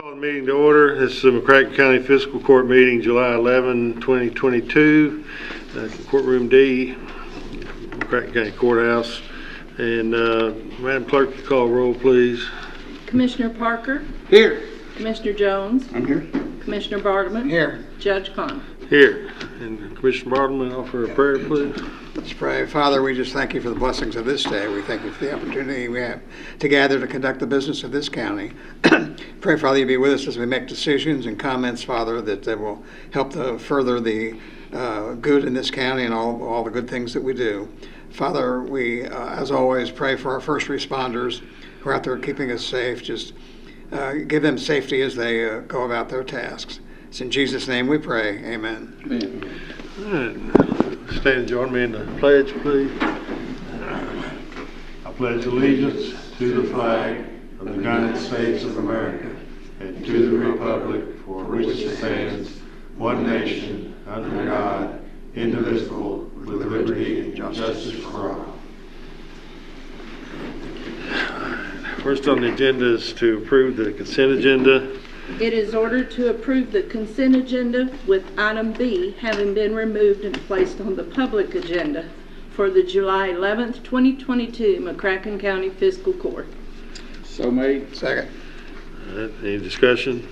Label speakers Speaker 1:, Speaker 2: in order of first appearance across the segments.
Speaker 1: Call the meeting to order. This is the McCracken County Fiscal Court meeting, July 11, 2022. Courtroom D, McCracken County Courthouse. And Madam Clerk, you call roll, please.
Speaker 2: Commissioner Parker.
Speaker 3: Here.
Speaker 2: Commissioner Jones.
Speaker 3: I'm here.
Speaker 2: Commissioner Bartleman.
Speaker 3: Here.
Speaker 2: Judge Conn.
Speaker 1: Here. And Commissioner Bartleman, offer a prayer, please.
Speaker 3: Let's pray. Father, we just thank you for the blessings of this day. We thank you for the opportunity we have to gather to conduct the business of this county. Pray, Father, you be with us as we make decisions and comments, Father, that will help to further the good in this county and all the good things that we do. Father, we, as always, pray for our first responders who are out there keeping us safe. Just give them safety as they go about their tasks. It's in Jesus' name we pray. Amen.
Speaker 1: Amen. All right. Stand and join me in the pledge, please. I pledge allegiance to the flag of the United States of America and to the republic for which it stands, one nation, under God, indivisible, with liberty and justice for all. First on the agenda is to approve the consent agenda.
Speaker 2: It is ordered to approve the consent agenda with item B having been removed and placed on the public agenda for the July 11th, 2022 McCracken County Fiscal Court.
Speaker 3: So made. Second.
Speaker 1: All right, any discussion?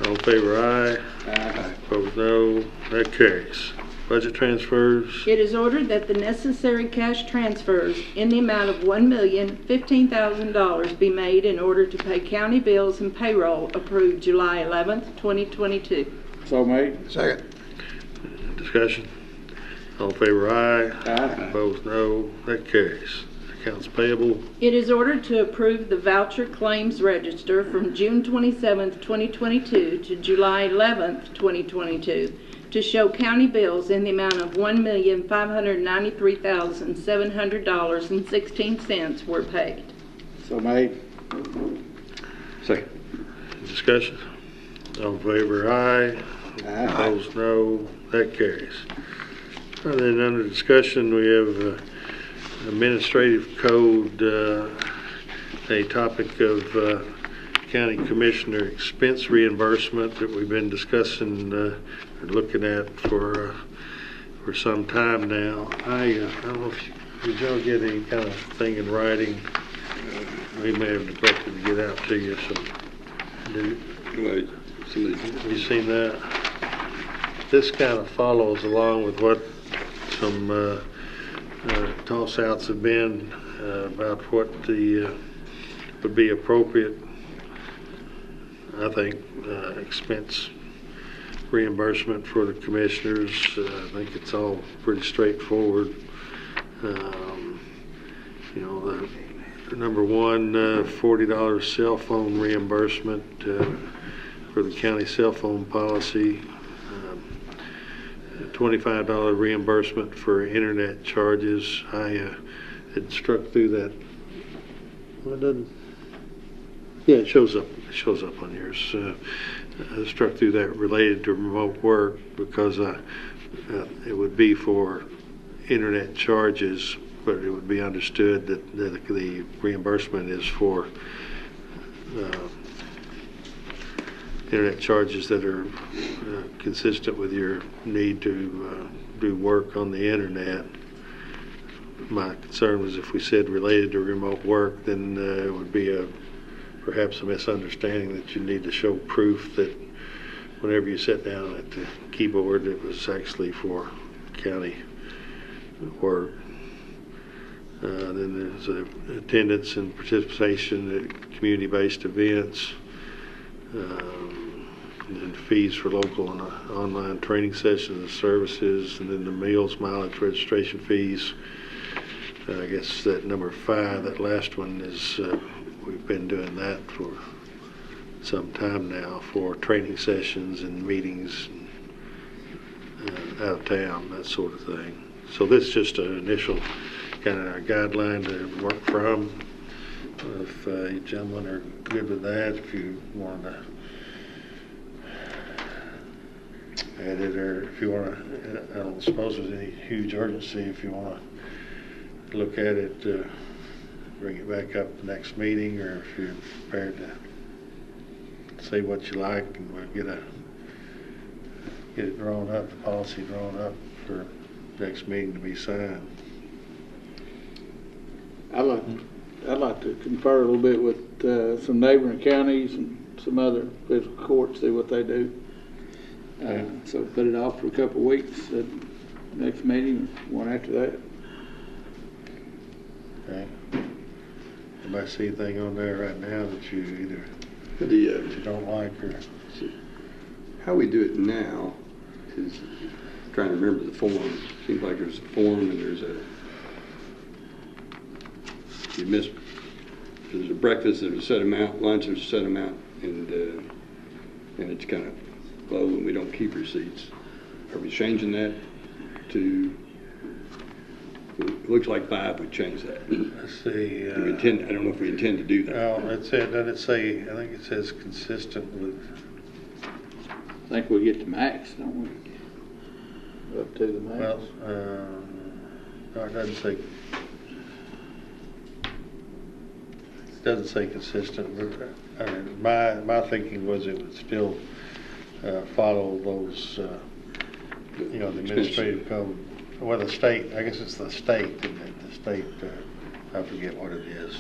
Speaker 1: All in favor, aye.
Speaker 3: Aye.
Speaker 1: Opposed, no. That carries. Budget transfers.
Speaker 2: It is ordered that the necessary cash transfers in the amount of $1,015,000 be made in order to pay county bills and payroll approved July 11th, 2022.
Speaker 3: So made. Second.
Speaker 1: Discussion. All in favor, aye.
Speaker 3: Aye.
Speaker 1: Opposed, no. That carries. Accounts payable.
Speaker 2: It is ordered to approve the voucher claims register from June 27th, 2022 to July 11th, 2022 to show county bills in the amount of $1,593,700.16 were paid.
Speaker 3: So made. Second. Discussion.
Speaker 1: All in favor, aye.
Speaker 3: Aye.
Speaker 1: Opposed, no. That carries. And then under discussion, we have administrative code, a topic of county commissioner expense reimbursement that we've been discussing or looking at for some time now. I don't know if did y'all get any kind of thing in writing? We may have neglected to get out to you. So, have you seen that? This kind of follows along with what some toss-outs have been about what the would be appropriate, I think, expense reimbursement for the commissioners. I think it's all pretty straightforward. You know, the number one, $40 cell phone reimbursement for the county cell phone policy. $25 reimbursement for internet charges. I had struck through that. Well, it doesn't. Yeah, it shows up. It shows up on yours. I struck through that related to remote work because it would be for internet charges, but it would be understood that the reimbursement is for internet charges that are consistent with your need to do work on the internet. My concern was if we said related to remote work, then it would be perhaps a misunderstanding that you need to show proof that whenever you sit down at the keyboard, it was actually for county work. Then there's attendance and participation at community-based events. And fees for local and online training sessions and services, and then the meals, mileage, registration fees. I guess that number 5, that last one is, we've been doing that for some time now for training sessions and meetings out of town, that sort of thing. So this is just an initial kind of guideline to work from. If you gentlemen are good with that, if you want to add it, or if you want to, I don't suppose there's any huge urgency. If you want to look at it, bring it back up the next meeting, or if you're prepared to see what you like, and we'll get it drawn up, the policy drawn up for next meeting to be signed.
Speaker 4: I'd like to confer a little bit with some neighboring counties and some other fiscal courts, see what they do. So put it off for a couple of weeks, next meeting, one after that.
Speaker 1: Okay. Anybody see anything on there right now that you either that
Speaker 5: The,
Speaker 1: you don't like, or
Speaker 5: how we do it now is trying to remember the form. Seems like there's a form and there's a breakfast at a set amount, lunch at a set amount, and it's kind of low and we don't keep receipts. Are we changing that to? It looks like 5 would change that.
Speaker 1: let's see.
Speaker 5: Do we intend, I don't know if we intend to do that.
Speaker 1: Well, it said, doesn't it say? I think it says consistent with.
Speaker 4: I think we get the max, don't we? Up to the max.
Speaker 1: Well, no, it doesn't say. It doesn't say consistent. But, my thinking was it would still follow those, the administrative code. Well, the state. I guess it's the state, isn't it? The state. I forget what it is.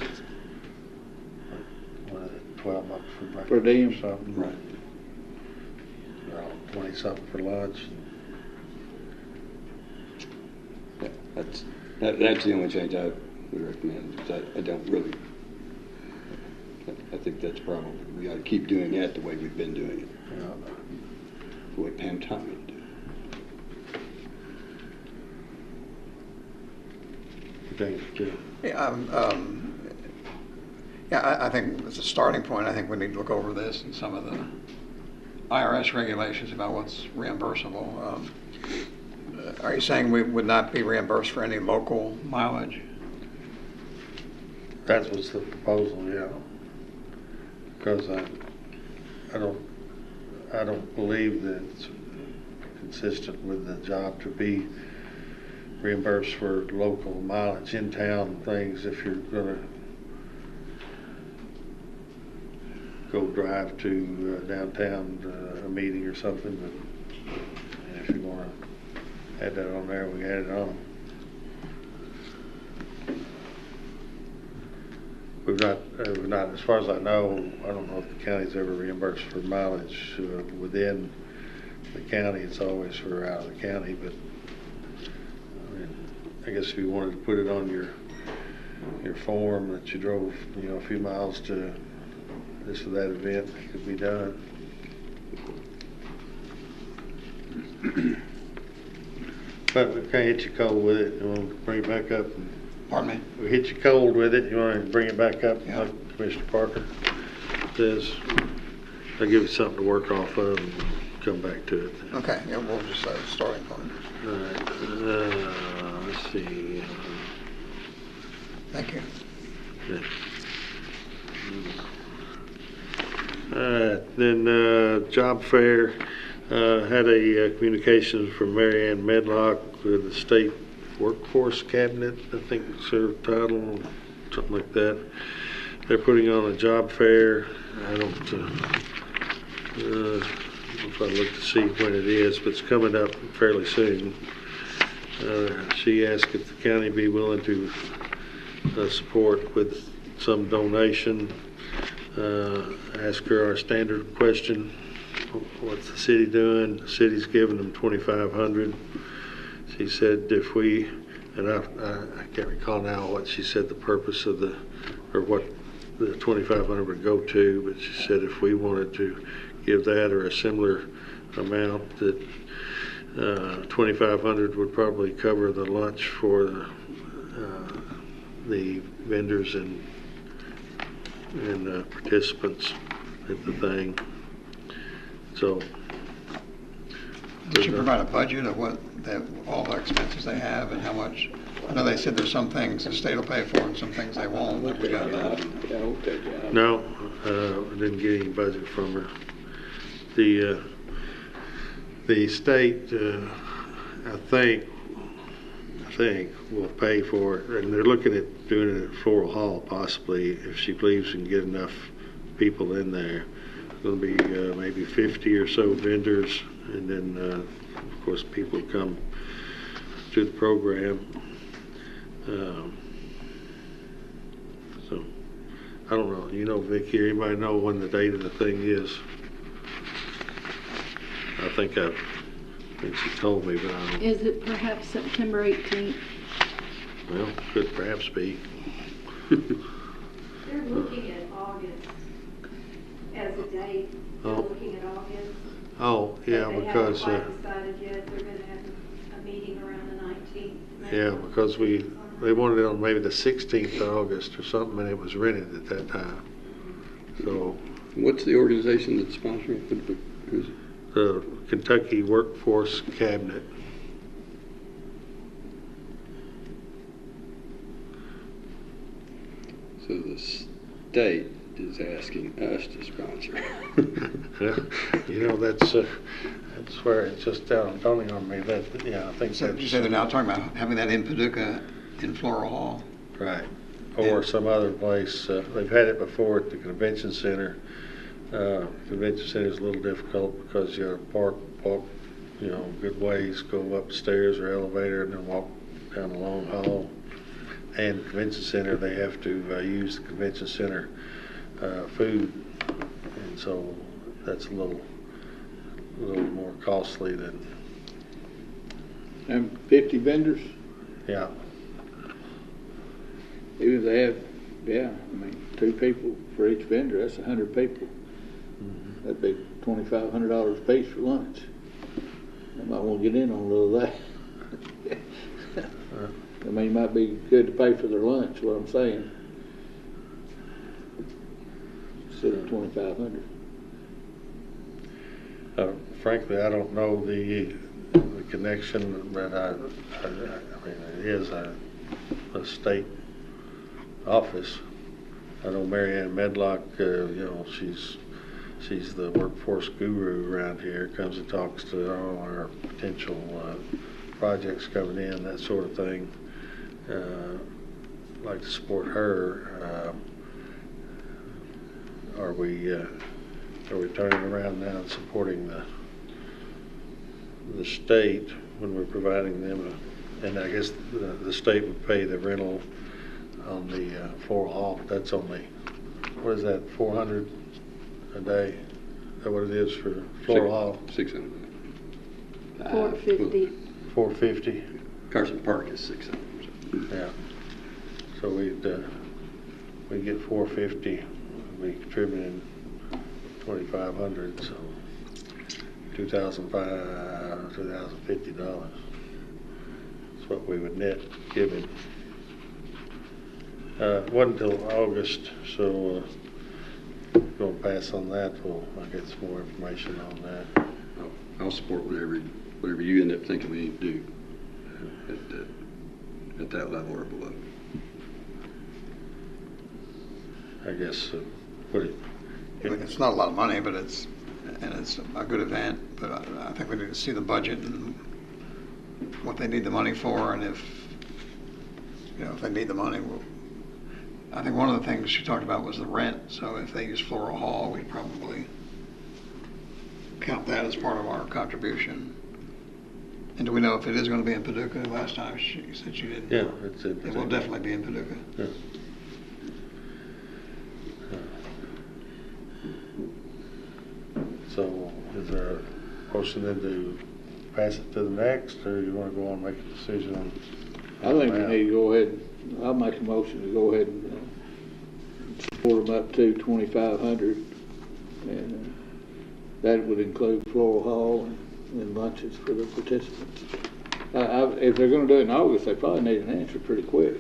Speaker 1: What is it? 12 bucks for breakfast
Speaker 4: Per diem.
Speaker 1: or something.
Speaker 5: Right.
Speaker 1: 20 something for lunch.
Speaker 5: Yeah, that's the only change I would recommend, because I don't really, I think that's probably, we ought to keep doing that the way we've been doing it,
Speaker 1: Yeah.
Speaker 5: the way Pam taught me to do it.
Speaker 3: I think as a starting point, I think we need to look over this and some of the IRS regulations about what's reimbursable. Are you saying we would not be reimbursed for any local mileage?
Speaker 1: That was the proposal, yeah. Because I don't believe that it's consistent with the job to be reimbursed for local mileage in town things if you're gonna go drive to downtown a meeting or something. But if you want to add that on there, we add it on. We've not, as far as I know, I don't know if the county's ever reimbursed for mileage within the county. It's always for out of the county, but I guess if you wanted to put it on your form that you drove, a few miles to this or that event, it could be done. But we can't hit you cold with it. You want to bring it back up?
Speaker 3: Pardon me?
Speaker 1: We hit you cold with it. You want to bring it back up,
Speaker 3: Yeah.
Speaker 1: like Commissioner Parker says. I'll give you something to work off of and come back to it.
Speaker 3: Okay, yeah, we'll just say starting point.
Speaker 1: All right. Let's see.
Speaker 3: Thank you.
Speaker 1: Yeah. All right. Then job fair had a communication from Mary Ann Medlock with the state workforce cabinet, I think is her title, something like that. They're putting on a job fair. I don't know if I look to see when it is, but it's coming up fairly soon. She asked if the county be willing to support with some donation. Ask her our standard question: what's the city doing? The city's giving them $2,500. She said if we, and I can't recall now what she said the purpose of or what the $2,500 would go to, but she said if we wanted to give that or a similar amount, that $2,500 would probably cover the lunch for the vendors and participants at the thing. So
Speaker 3: Did you provide a budget of what all the expenses they have and how much? I know they said there's some things the state will pay for and some things they won't. Have we got that?
Speaker 1: no, I didn't get any budget from her. The state, I think will pay for it, and they're looking at doing it at Floral Hall possibly if she believes we can get enough people in there. going to be maybe 50 or so vendors, and then, of course, people come to the program. So, I don't know. You know, Vicki, anybody know when the date of the thing is? I think she told me, but I don't.
Speaker 2: Is it perhaps September 18th?
Speaker 1: Well, could perhaps be.
Speaker 6: They're looking at August as a date. They're
Speaker 1: Oh.
Speaker 6: looking at August.
Speaker 1: Oh, yeah,
Speaker 6: But
Speaker 1: because,
Speaker 6: they haven't quite decided yet. They're going to have a meeting around the 19th.
Speaker 1: yeah, because they wanted it on maybe the 16th of August or something, and it was rented at that time. So,
Speaker 5: What's the organization that's sponsoring? Who's it?
Speaker 1: the Kentucky Workforce Cabinet.
Speaker 5: So the state is asking us to sponsor.
Speaker 1: Yeah, you know, that's where it's just dawning on me that, yeah, I think
Speaker 3: So
Speaker 1: that's.
Speaker 3: you say they're now talking about having that in Paducah in Floral Hall?
Speaker 1: Right, or some other place. They've had it before at the convention center. Convention center is a little difficult because you got to walk, you know, good ways, go upstairs or elevator, and then walk down the long hall. And convention center, they have to use the convention center food, and so that's a little more costly than,
Speaker 4: And 50 vendors,
Speaker 1: yeah.
Speaker 4: even if they have, yeah, I mean, 2 people for each vendor, that's 100 people.
Speaker 1: Mm-hmm.
Speaker 4: That'd be $2,500 a piece for lunch. I might want to get in on a little of that. I mean, it might be good to pay for their lunch, what I'm saying. Instead of $2,500.
Speaker 1: Frankly, I don't know the connection, but I mean, it is a state office. I know Mary Ann Medlock, you know, she's the workforce guru around here, comes and talks to all our potential projects coming in, that sort of thing. Like to support her. Are we turning around now and supporting the state when we're providing them and I guess the state would pay the rental on the floral hall. That's only, what is that, 400 a day? Is that what it is for floral hall?
Speaker 5: 600.
Speaker 2: 450.
Speaker 1: 450.
Speaker 5: Carson Park is 600.
Speaker 1: Yeah. So we'd get 450. We'd be contributing 2,500. So $2,050. That's what we would net give him. Wasn't until August, so going to pass on that. I'll get some more information on that.
Speaker 5: I'll support whatever you end up thinking we need to do at that level or below.
Speaker 1: I guess
Speaker 3: It's not a lot of money, but it's a good event. But I think we need to see the budget and what they need the money for, and if they need the money, I think one of the things she talked about was the rent. So if they use Floral Hall, we'd probably count that as part of our contribution. And do we know if it is going to be in Paducah? Last time she said she didn't.
Speaker 1: Yeah, it's in Paducah.
Speaker 3: It will definitely be in Paducah.
Speaker 1: Yeah. So is there a motion then to pass it to the next, or you want to go on and make a decision on?
Speaker 4: I think we need to go ahead, I'll make a motion to go ahead and support them up to 2,500. And that would include Floral Hall and lunches for the participants. If they're going to do it in August, they probably need an answer pretty quick.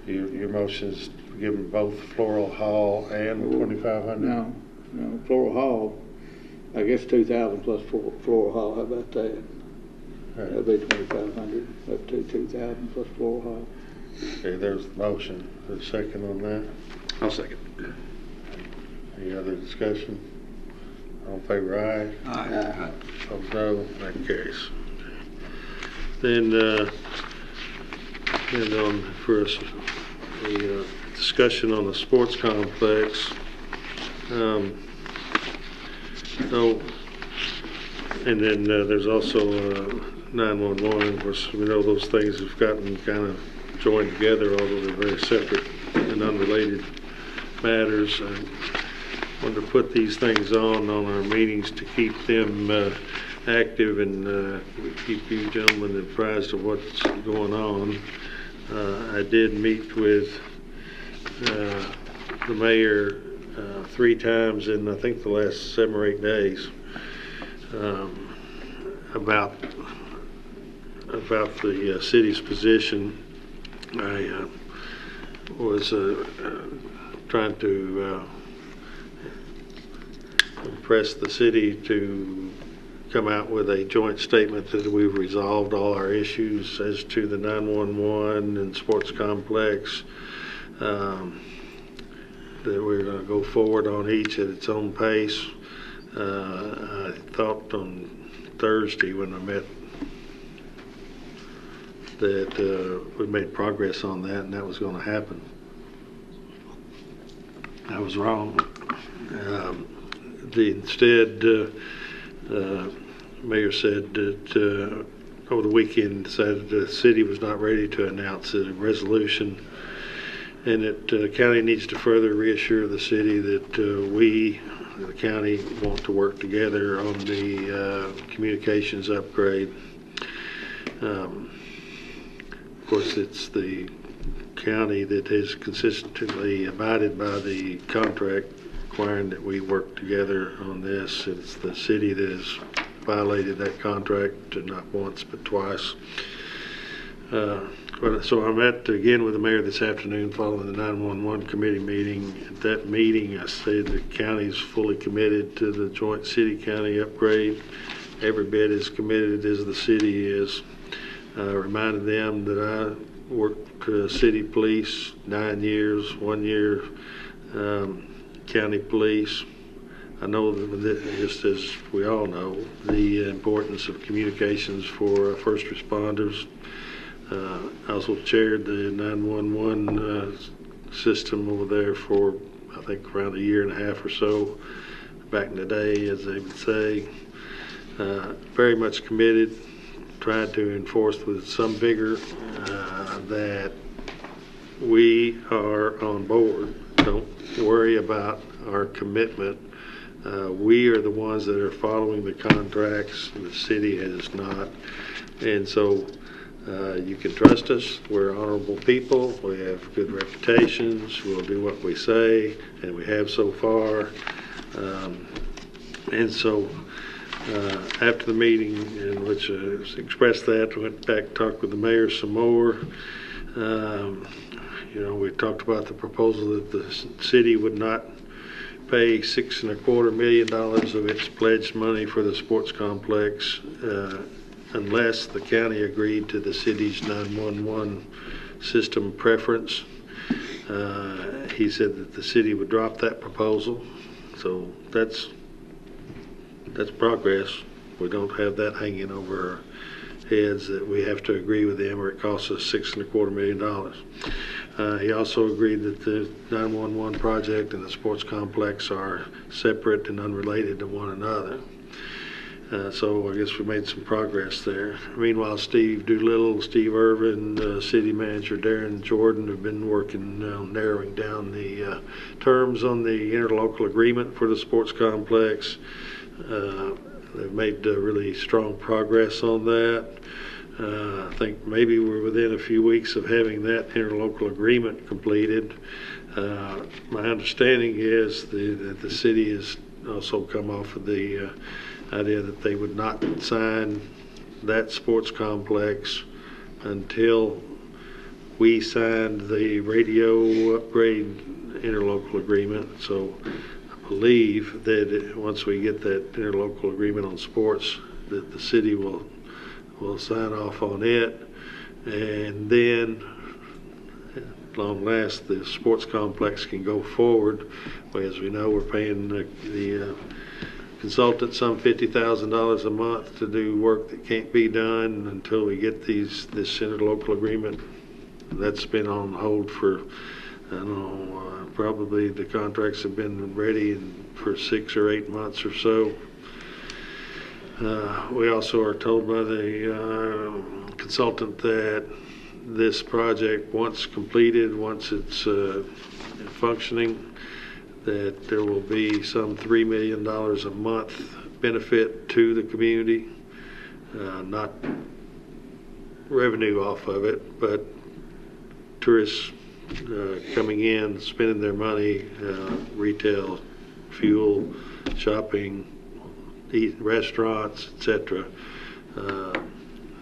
Speaker 1: Your motion is to give them both Floral Hall and 2,500?
Speaker 4: No, Floral Hall, I guess 2,000 plus Floral Hall, how about that?
Speaker 1: Right.
Speaker 4: That'd be 2,500, up to 2,000 plus Floral Hall.
Speaker 1: Okay, there's the motion. The second on that?
Speaker 5: I'll second.
Speaker 1: Any other discussion? All in favor, aye.
Speaker 3: Aye.
Speaker 1: Opposed, no. That carries. Then on for us, the discussion on the sports complex. So, and then there's also 911. Of course, we know those things have gotten kind of joined together, although they're very separate and unrelated matters. I wanted to put these things on our meetings to keep them active and keep you gentlemen apprised of what's going on. I did meet with the mayor 3 times in I think the last 7 or 8 days about the city's position. I was trying to impress the city to come out with a joint statement that we've resolved all our issues as to the 911 and sports complex, that we're going to go forward on each at its own pace. I thought on Thursday when I met that we made progress on that and that was going to happen. I was wrong. Instead, Mayor said that over the weekend decided the city was not ready to announce a resolution, and that the county needs to further reassure the city that we, the county, want to work together on the communications upgrade. Of course, it's the county that has consistently abided by the contract requiring that we work together on this. It's the city that has violated that contract not once but twice. So I met again with the mayor this afternoon following the 911 committee meeting. At that meeting, I said the county is fully committed to the joint city-county upgrade. Every bit as committed as the city is. I reminded them that I worked city police 9 years, 1 year county police. I know that, just as we all know, the importance of communications for first responders. I also chaired the 911 system over there for, I think, around 1.5 years or so, back in the day, as they would say. Very much committed, tried to enforce with some vigor that we are on board. Don't worry about our commitment. We are the ones that are following the contracts. The city has not. And so you can trust us. We're honorable people. We have good reputations. We'll do what we say, and we have so far. And so after the meeting in which I expressed that, I went back and talked with the mayor some more. We talked about the proposal that the city would not pay $6.25 million of its pledged money for the sports complex unless the county agreed to the city's 911 system preference. He said that the city would drop that proposal. So that's progress. We don't have that hanging over our heads that we have to agree with them or it costs us $6.25 million. He also agreed that the 911 project and the sports complex are separate and unrelated to one another. So I guess we made some progress there. Meanwhile, Steve Doolittle, Steve Irvin, City Manager Darren Jordan have been working on narrowing down the terms on the interlocal agreement for the sports complex. They've made really strong progress on that. I think maybe we're within a few weeks of having that interlocal agreement completed. My understanding is that the city has also come off of the idea that they would not sign that sports complex until we signed the radio upgrade interlocal agreement. So I believe that once we get that interlocal agreement on sports, that the city will sign off on it, and then at long last the sports complex can go forward. As we know, we're paying the consultant some $50,000 a month to do work that can't be done until we get this interlocal agreement. That's been on hold for I don't know, probably the contracts have been ready for 6 or 8 months or so. We also are told by the consultant that this project, once completed, once it's functioning, that there will be some $3 million a month benefit to the community, not revenue off of it, but tourists coming in, spending their money, retail, fuel, shopping, restaurants, etc.,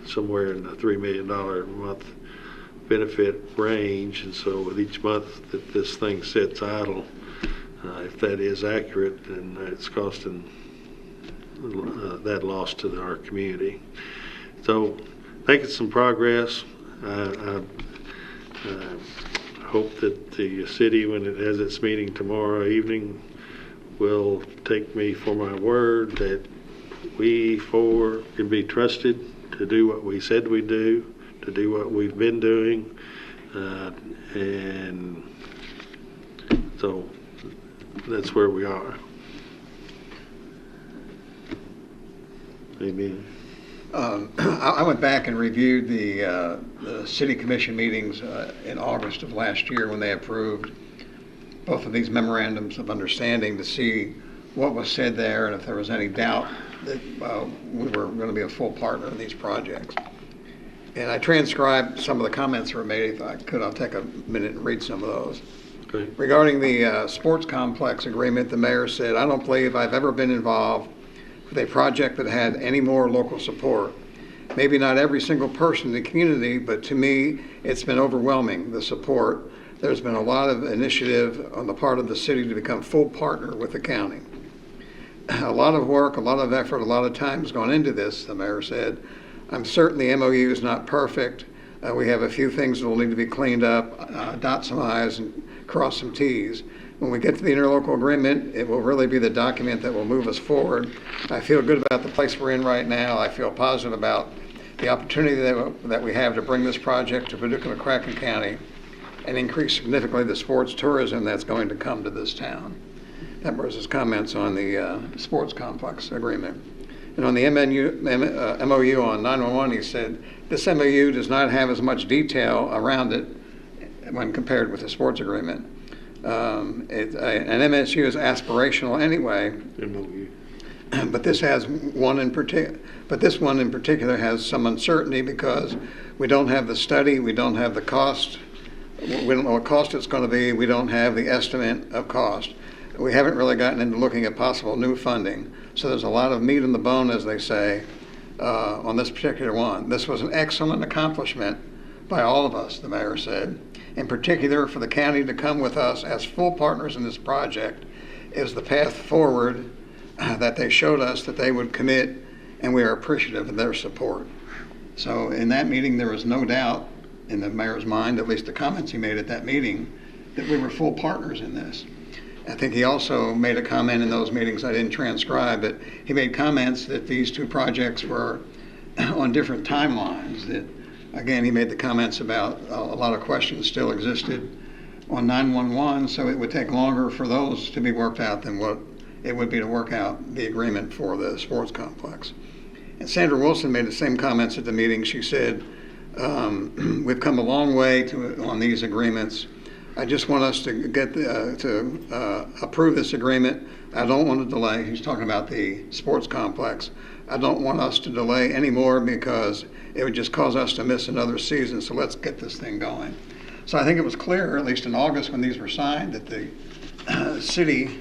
Speaker 1: somewhere in the $3 million a month benefit range. And so with each month that this thing sits idle, if that is accurate, then it's costing that loss to our community. So making some progress. I hope that the city, when it has its meeting tomorrow evening, will take me for my word that we four can be trusted to do what we said we'd do, to do what we've been doing, and so that's where we are. Amen.
Speaker 3: I went back and reviewed the city commission meetings in August of last year when they approved both of these memorandums of understanding to see what was said there and if there was any doubt that we were going to be a full partner in these projects. And I transcribed some of the comments that were made. If I could, I'll take a minute and read some of those.
Speaker 1: Okay.
Speaker 3: Regarding the sports complex agreement, the mayor said, "I don't believe I've ever been involved with a project that had any more local support. Maybe not every single person in the community, but to me, it's been overwhelming, the support. There's been a lot of initiative on the part of the city to become full partner with the county. A lot of work, a lot of effort, a lot of time has gone into this," the mayor said. "I'm certain the MOU is not perfect. We have a few things that will need to be cleaned up, dot some I's and cross some T's. When we get to the interlocal agreement, it will really be the document that will move us forward. I feel good about the place we're in right now. I feel positive about the opportunity that we have to bring this project to Paducah McCracken County and increase significantly the sports tourism that's going to come to this town." That was his comments on the sports complex agreement. And on the MOU on 911, he said, "This MOU does not have as much detail around it when compared with the sports agreement. An MSU is aspirational anyway,
Speaker 1: MOU.
Speaker 3: but this one in particular has some uncertainty because we don't have the study, we don't have the cost, we don't know what cost it's going to be, we don't have the estimate of cost. We haven't really gotten into looking at possible new funding. So there's a lot of meat on the bone, as they say, on this particular one. This was an excellent accomplishment by all of us," the mayor said. "In particular, for the county to come with us as full partners in this project is the path forward that they showed us that they would commit, and we are appreciative of their support." So in that meeting, there was no doubt in the mayor's mind, at least the comments he made at that meeting, that we were full partners in this. I think he also made a comment in those meetings I didn't transcribe, but he made comments that these two projects were on different timelines. That, again, he made the comments about a lot of questions still existed on 911, so it would take longer for those to be worked out than what it would be to work out the agreement for the sports complex. And Sandra Wilson made the same comments at the meeting. She said, "We've come a long way on these agreements. I just want us to get to approve this agreement. I don't want to delay." He's talking about the sports complex. "I don't want us to delay anymore because it would just cause us to miss another season. So let's get this thing going." So I think it was clear, at least in August when these were signed, that the city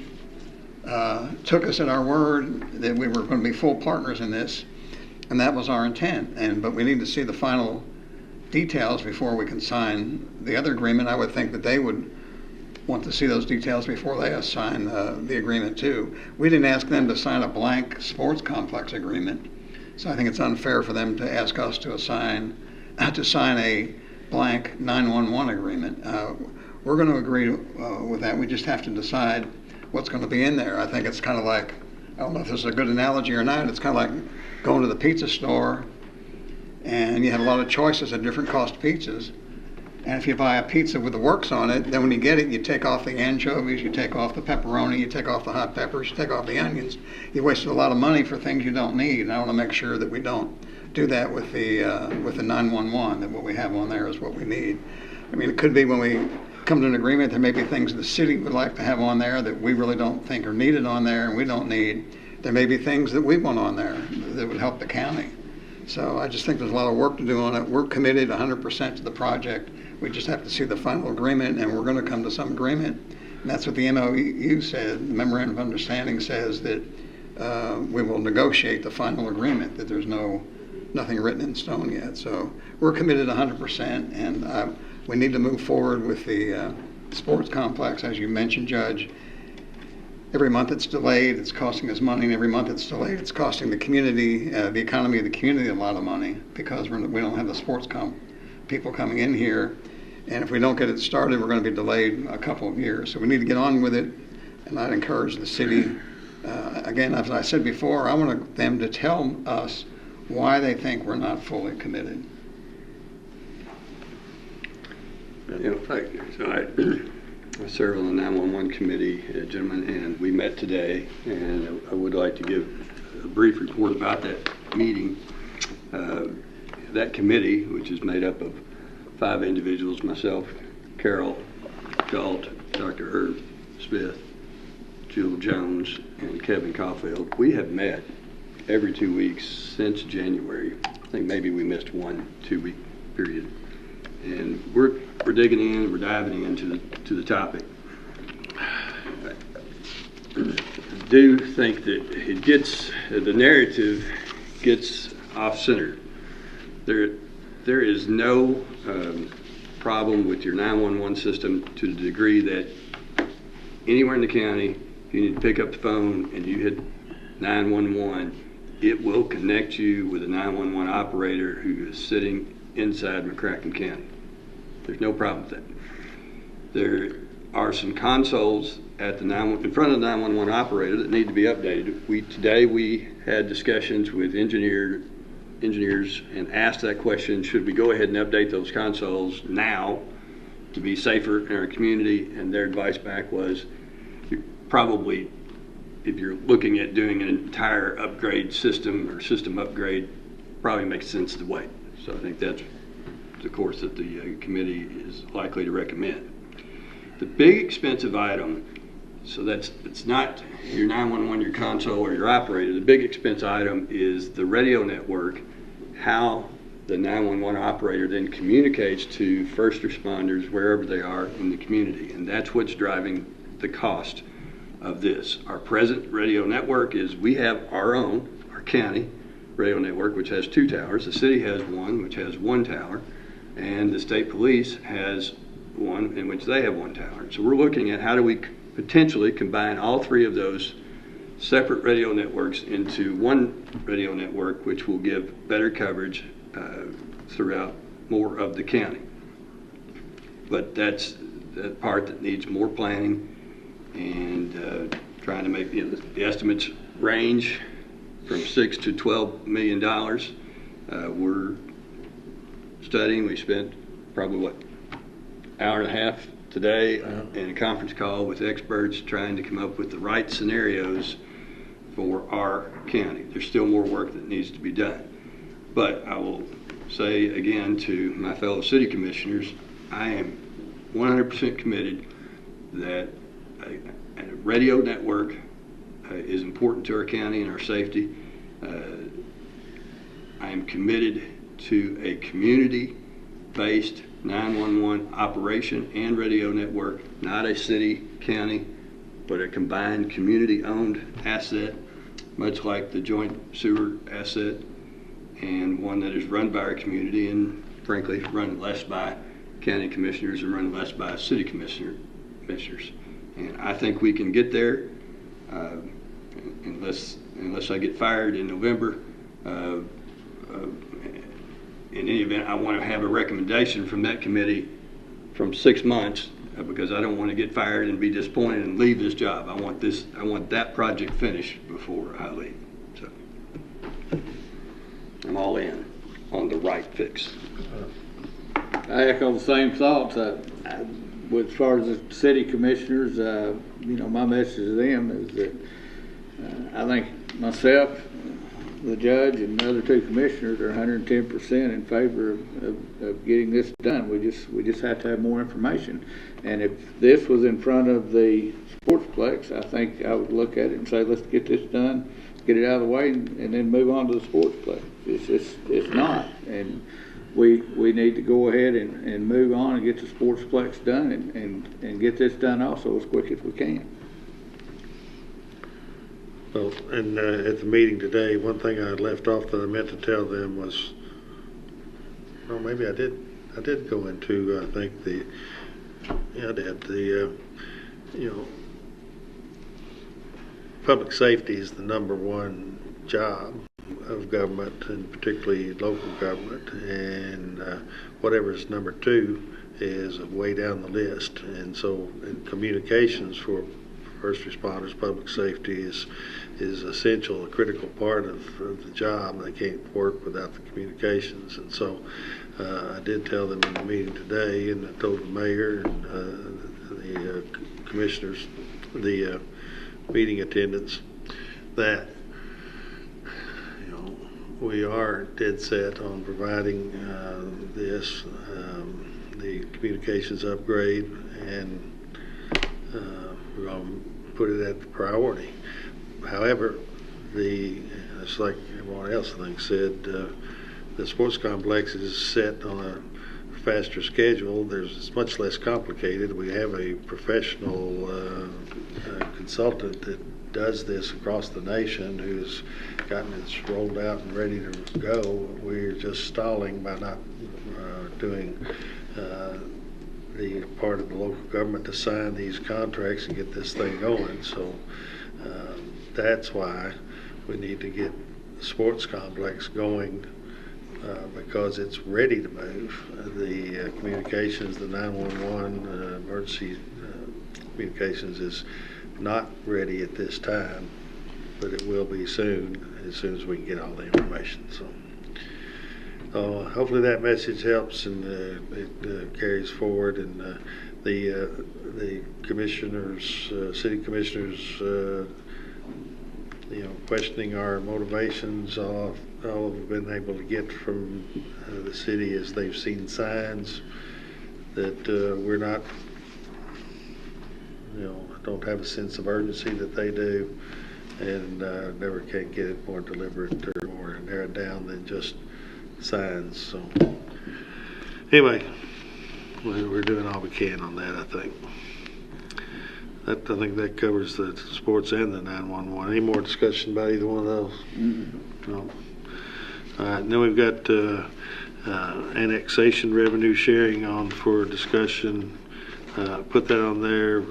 Speaker 3: took us at our word that we were going to be full partners in this, and that was our intent. But we need to see the final details before we can sign the other agreement. I would think that they would want to see those details before they sign the agreement too. We didn't ask them to sign a blank sports complex agreement, so I think it's unfair for them to ask us to sign a blank 911 agreement. We're going to agree with that. We just have to decide what's going to be in there. I think it's kind of like, I don't know if this is a good analogy or not, it's kind of like going to the pizza store and you had a lot of choices of different cost pizzas, And if you buy a pizza with the works on it, then when you get it, you take off the anchovies, you take off the pepperoni, you take off the hot peppers, you take off the onions. You wasted a lot of money for things you don't need. And I want to make sure that we don't do that with the 911, that what we have on there is what we need. I mean, it could be when we come to an agreement, there may be things the city would like to have on there that we really don't think are needed on there and we don't need. There may be things that we want on there that would help the county. So I just think there's a lot of work to do on it. We're committed 100% to the project. We just have to see the final agreement, and we're going to come to some agreement. And that's what the MOU said. The Memorandum of Understanding says that we will negotiate the final agreement, that there's nothing written in stone yet. So we're committed 100%, and we need to move forward with the sports complex, as you mentioned, Judge. Every month it's delayed, it's costing us money, and every month it's delayed, it's costing the community, the economy of the community, a lot of money because we don't have the sports people coming in here. And if we don't get it started, we're going to be delayed a couple of years. So we need to get on with it, and I'd encourage the city. Again, as I said before, I want them to tell us why they think we're not fully committed.
Speaker 5: I serve on the 911 committee, gentlemen, and we met today, and I would like to give a brief report about that meeting. That committee, which is made up of 5 individuals, myself, Carol Galt, Dr. Herb Smith, Jewel Jones, and Kevin Caulfield, we have met every 2 weeks since January. I think maybe we missed 1 2-week period. And we're digging in, we're diving into the topic. I do think that it gets, the narrative gets off-center. There is no problem with your 911 system to the degree that anywhere in the county, if you need to pick up the phone and you hit 911, it will connect you with a 911 operator who is sitting inside McCracken County. There's no problem with that. There are some consoles at in front of the 911 operator that need to be updated. Today we had discussions with engineers and asked that question, should we go ahead and update those consoles now to be safer in our community? And their advice back was, probably, if you're looking at doing an entire upgrade system or system upgrade, probably makes sense to wait. So I think that's the course that the committee is likely to recommend. The big expensive item, so it's not your 911, your console, or your operator. The big expense item is the radio network, how the 911 operator then communicates to first responders wherever they are in the community. And that's what's driving the cost of this. Our present radio network is, we have our county radio network, which has 2 towers. The city has one, which has 1 tower. And the state police has one in which they have 1 tower. So we're looking at how do we potentially combine all 3 of those separate radio networks into 1 radio network, which will give better coverage throughout more of the county. But that's the part that needs more planning and trying to make, the estimates range from $6 to $12 million. We're studying. We spent probably hour and a half today in a conference call with experts trying to come up with the right scenarios for our county. There's still more work that needs to be done. But I will say again to my fellow city commissioners, I am 100% committed that a radio network is important to our county and our safety. I am committed to a community-based 911 operation and radio network, not a city, county, but a combined community-owned asset, much like the joint sewer asset, and one that is run by our community and, frankly, run less by county commissioners and run less by city commissioners. And I think we can get there unless I get fired in November. In any event, I want to have a recommendation from that committee from 6 months because I don't want to get fired and be disappointed and leave this job. I want that project finished before I leave. So I'm all in on the right fix.
Speaker 4: I echo the same thoughts. With as far as the city commissioners, my message to them is that I think myself, the judge, and the other two commissioners are 110% in favor of getting this done. We just have to have more information. And if this was in front of the sportsplex, I think I would look at it and say, let's get this done, get it out of the way, and then move on to the sportsplex. It's not. And we need to go ahead and move on and get the sportsplex done and get this done also as quick as we can.
Speaker 1: Well, and at the meeting today, one thing I had left off that I meant to tell them was, or maybe I did go into, I think public safety is the number one job of government, and particularly local government, and whatever is number two is way down the list. And so communications for first responders, public safety is essential, a critical part of the job. They can't work without the communications. And so I did tell them in the meeting today, and I told the mayor and the commissioners, the meeting attendants, that we are dead set on providing the communications upgrade, and we're going to put it at the priority. However, it's like everyone else I think said, the sports complex is set on a faster schedule. It's much less complicated. We have a professional consultant that does this across the nation, who's gotten it rolled out and ready to go. We're just stalling by not doing the part of the local government to sign these contracts and get this thing going. So that's why we need to get the sports complex going, because it's ready to move. The communications, the 911 emergency communications is not ready at this time, but it will be soon, as soon as we can get all the information. So hopefully that message helps, and it carries forward. And the commissioners, city commissioners, questioning our motivations, all we've been able to get from the city is they've seen signs that we're not, don't have a sense of urgency that they do, and never can get it more deliberate or more narrowed down than just signs. So anyway, we're doing all we can on that, I think. I think that covers the sports and the 911. Any more discussion about either one of those? Mm-hmm. No. All right, now we've got annexation revenue sharing on for discussion. Put that on there.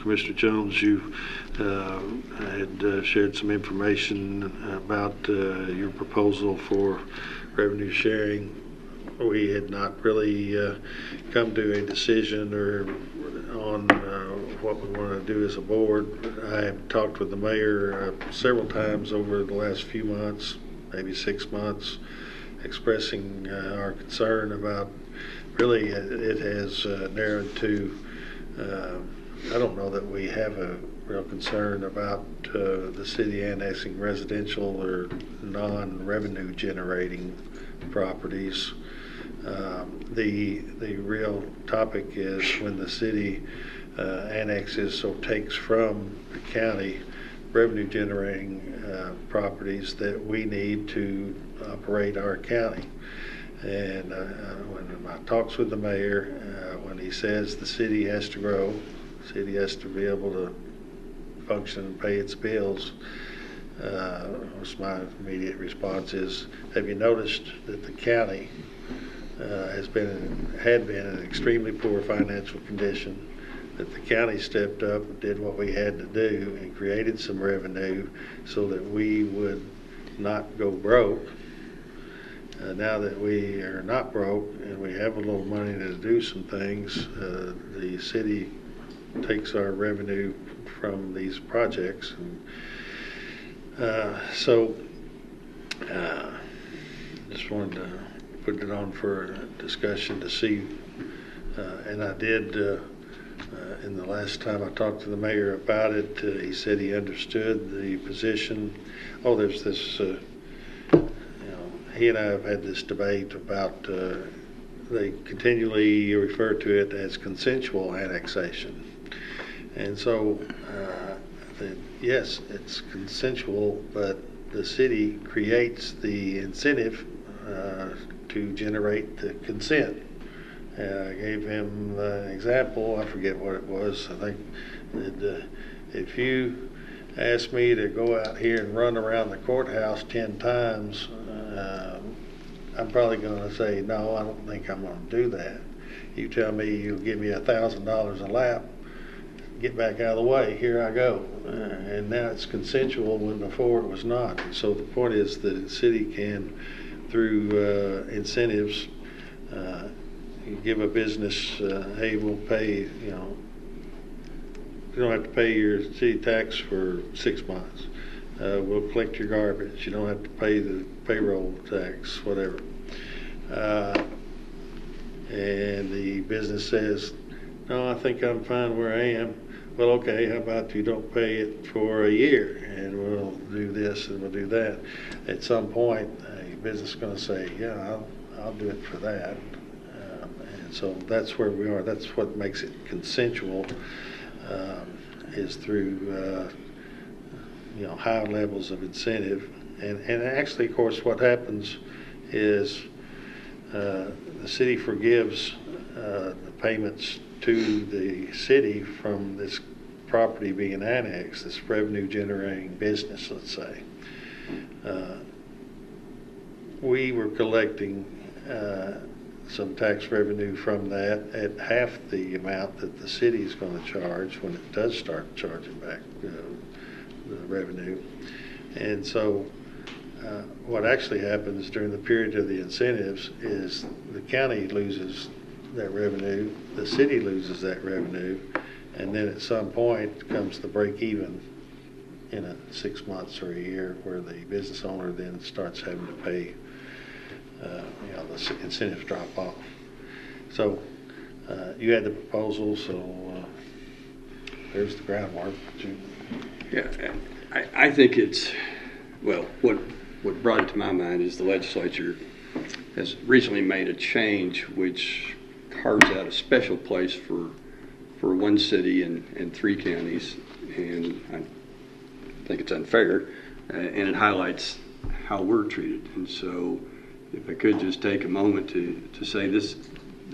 Speaker 1: Commissioner Jones, you had shared some information about your proposal for revenue sharing. We had not really come to a decision or on what we want to do as a board. I have talked with the mayor several times over the last few months, maybe 6 months, expressing our concern about, really it has narrowed to, I don't know that we have a real concern about the city annexing residential or non-revenue generating properties. The real topic is when the city annexes or takes from the county revenue generating properties that we need to operate our county. And when I talks with the mayor, when he says the city has to grow, the city has to be able to function and pay its bills, my immediate response is, have you noticed that the county had been in an extremely poor financial condition, that the county stepped up and did what we had to do and created some revenue so that we would not go broke. Now that we are not broke and we have a little money to do some things, the city takes our revenue from these projects. And, just wanted to put it on for a discussion to see, and I did, and the last time I talked to the mayor about it, he said he understood the position. Oh, there's this, he and I have had this debate about, they continually refer to it as consensual annexation. And so, yes, it's consensual, but the city creates the incentive to generate the consent. And I gave him an example, I forget what it was. I think that if you ask me to go out here and run around the courthouse 10 times, I'm probably going to say, no, I don't think I'm going to do that. You tell me you'll give me $1,000 a lap, get back out of the way, here I go. And now it's consensual when before it was not. And so the point is that the city can, through incentives, you give a business, hey, we'll pay, you don't have to pay your city tax for 6 months. We'll collect your garbage. You don't have to pay the payroll tax, whatever. And the business says, no, I think I'm fine where I am. Well, okay, how about you don't pay it for a year, and we'll do this and we'll do that. At some point, a business is going to say, yeah, I'll do it for that. And so that's where we are. That's what makes it consensual, is through high levels of incentive. And actually, of course, what happens is the city forgives the payments to the city from this property being annexed, this revenue generating business, let's say. We were collecting some tax revenue from that at half the amount that the city is going to charge when it does start charging back the revenue. And so what actually happens during the period of the incentives is the county loses that revenue, the city loses that revenue, and then at some point comes the break even in 6 months or a year, where the business owner then starts having to pay, the incentives drop off. So you had the proposal, so there's the groundwork.
Speaker 5: Yeah, I think it's, well, what brought it to my mind is the legislature has recently made a change which carves out a special place for one city and 3 counties, and I think it's unfair, and it highlights how we're treated. And so if I could just take a moment to say this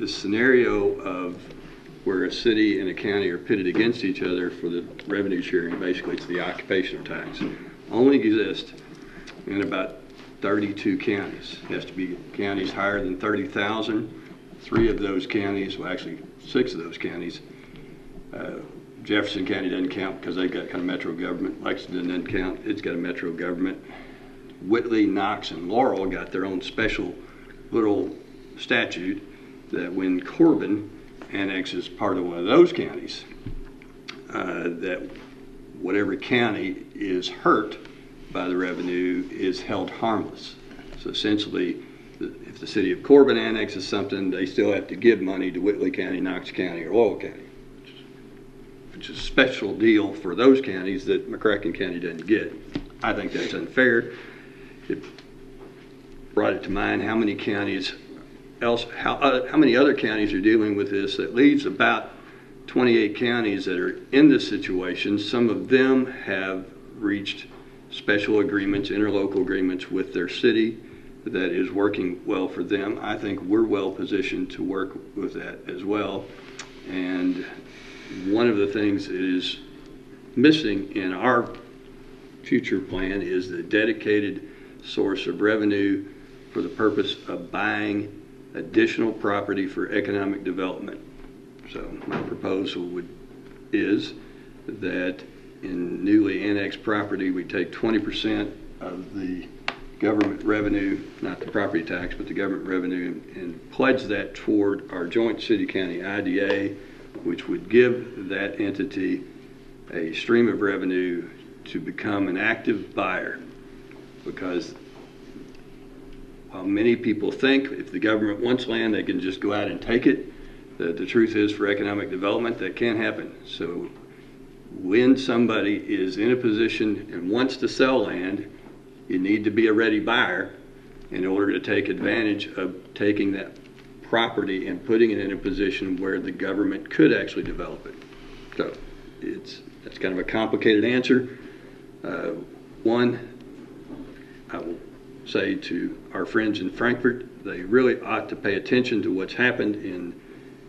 Speaker 5: scenario of where a city and a county are pitted against each other for the revenue sharing, basically it's the occupational tax, only exists in about 32 counties. It has to be counties higher than 30,000. 3 of those counties, well actually 6 of those counties, Jefferson County doesn't count because they've got kind of metro government. Lexington doesn't count, it's got a metro government. Whitley, Knox, and Laurel got their own special little statute that when Corbin annexes part of one of those counties, that whatever county is hurt by the revenue is held harmless. So essentially, if the city of Corbin annexes something, they still have to give money to Whitley County, Knox County, or Laurel County, which is a special deal for those counties that McCracken County doesn't get. I think that's unfair. It brought it to mind how many counties how many other counties are dealing with this. That leaves about 28 counties that are in this situation. Some of them have reached special agreements, interlocal agreements with their city that is working well for them. I think we're well positioned to work with that as well. And one of the things that is missing in our future plan is the dedicated source of revenue for the purpose of buying additional property for economic development. So my proposal is that in newly annexed property, we take 20% of the government revenue, not the property tax, but the government revenue, and pledge that toward our joint city-county IDA, which would give that entity a stream of revenue to become an active buyer, because while many people think if the government wants land, they can just go out and take it, the truth is for economic development, that can't happen. So when somebody is in a position and wants to sell land, you need to be a ready buyer in order to take advantage of taking that property and putting it in a position where the government could actually develop it. So that's kind of a complicated answer. One, I will say to our friends in Frankfurt, they really ought to pay attention to what's happened in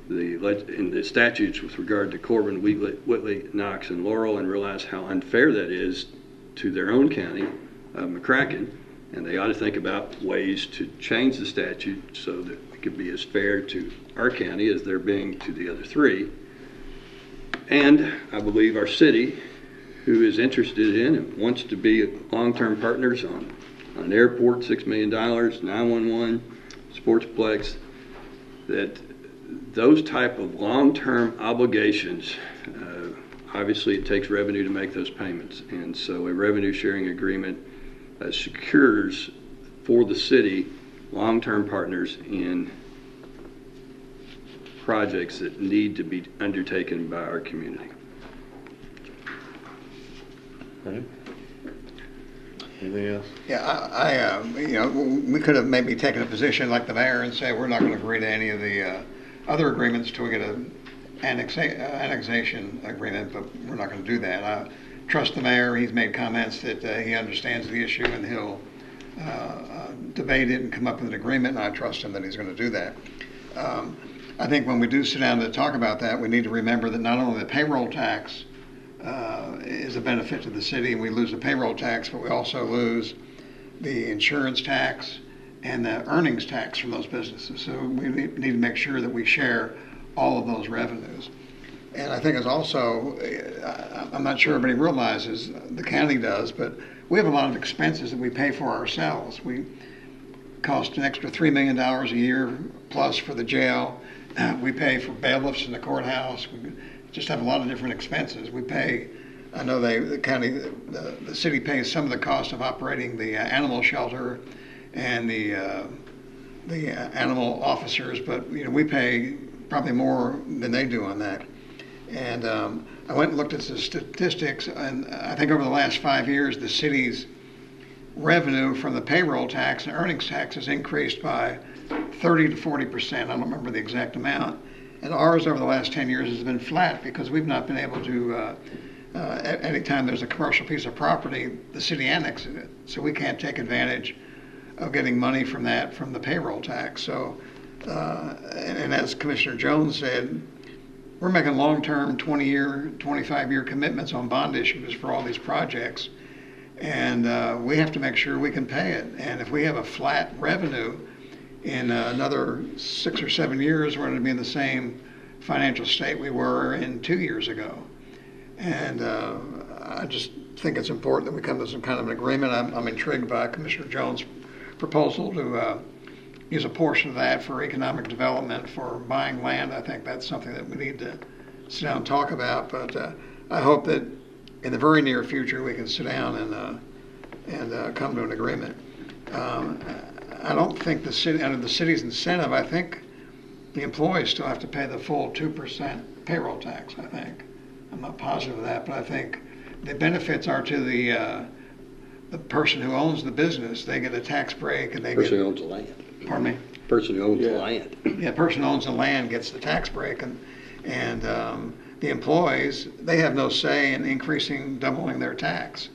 Speaker 5: the statutes with regard to Corbin, Whitley, Knox, and Laurel, and realize how unfair that is to their own county, McCracken, and they ought to think about ways to change the statute so that it could be as fair to our county as they're being to the other three. And I believe our city, who is interested in and wants to be long-term partners on an airport, $6 million, 911, sportsplex, that those type of long-term obligations, obviously it takes revenue to make those payments. And so a revenue sharing agreement secures for the city long-term partners in projects that need to be undertaken by our community.
Speaker 1: All right. Anything else?
Speaker 3: Yeah, we could have maybe taken a position like the mayor and say we're not going to agree to any of the other agreements till we get an annexation agreement, but we're not going to do that. I trust the mayor. He's made comments that he understands the issue and he'll debate it and come up with an agreement, and I trust him that he's going to do that. I think when we do sit down to talk about that, we need to remember that not only the payroll tax is a benefit to the city, and we lose the payroll tax, but we also lose the insurance tax and the earnings tax from those businesses. So we need to make sure that we share all of those revenues. And I think it's also, I'm not sure everybody realizes, the county does, but we have a lot of expenses that we pay for ourselves. We cost an extra $3 million a year plus for the jail. We pay for bailiffs in the courthouse. We just have a lot of different expenses. We pay, I know the city pays some of the cost of operating the animal shelter and the animal officers, but we pay probably more than they do on that. And I went and looked at the statistics, and I think over the last 5 years, the city's revenue from the payroll tax and earnings tax has increased by 30 to 40%. I don't remember the exact amount. And ours over the last 10 years has been flat because we've not been able to, anytime there's a commercial piece of property, the city annexes it. So we can't take advantage of getting money from that, from the payroll tax. So, and as Commissioner Jones said, we're making long-term 20-year, 25-year commitments on bond issues for all these projects. And we have to make sure we can pay it. And if we have a flat revenue in another 6 or 7 years, we're going to be in the same financial state we were in 2 years ago. And I just think it's important that we come to some kind of an agreement. I'm intrigued by Commissioner Jones' proposal to use a portion of that for economic development, for buying land. I think that's something that we need to sit down and talk about. But I hope that in the very near future we can sit down and come to an agreement. I don't think the city, under the city's incentive, I think the employees still have to pay the full 2% payroll tax, I think. I'm not positive of that, but I think the benefits are to the person who owns the business. They get a tax break, and they
Speaker 5: Person who owns the land.
Speaker 3: Pardon me?
Speaker 5: Person who owns the land.
Speaker 3: Yeah, person who owns the land gets the tax break, and the employees, they have no say in doubling their tax.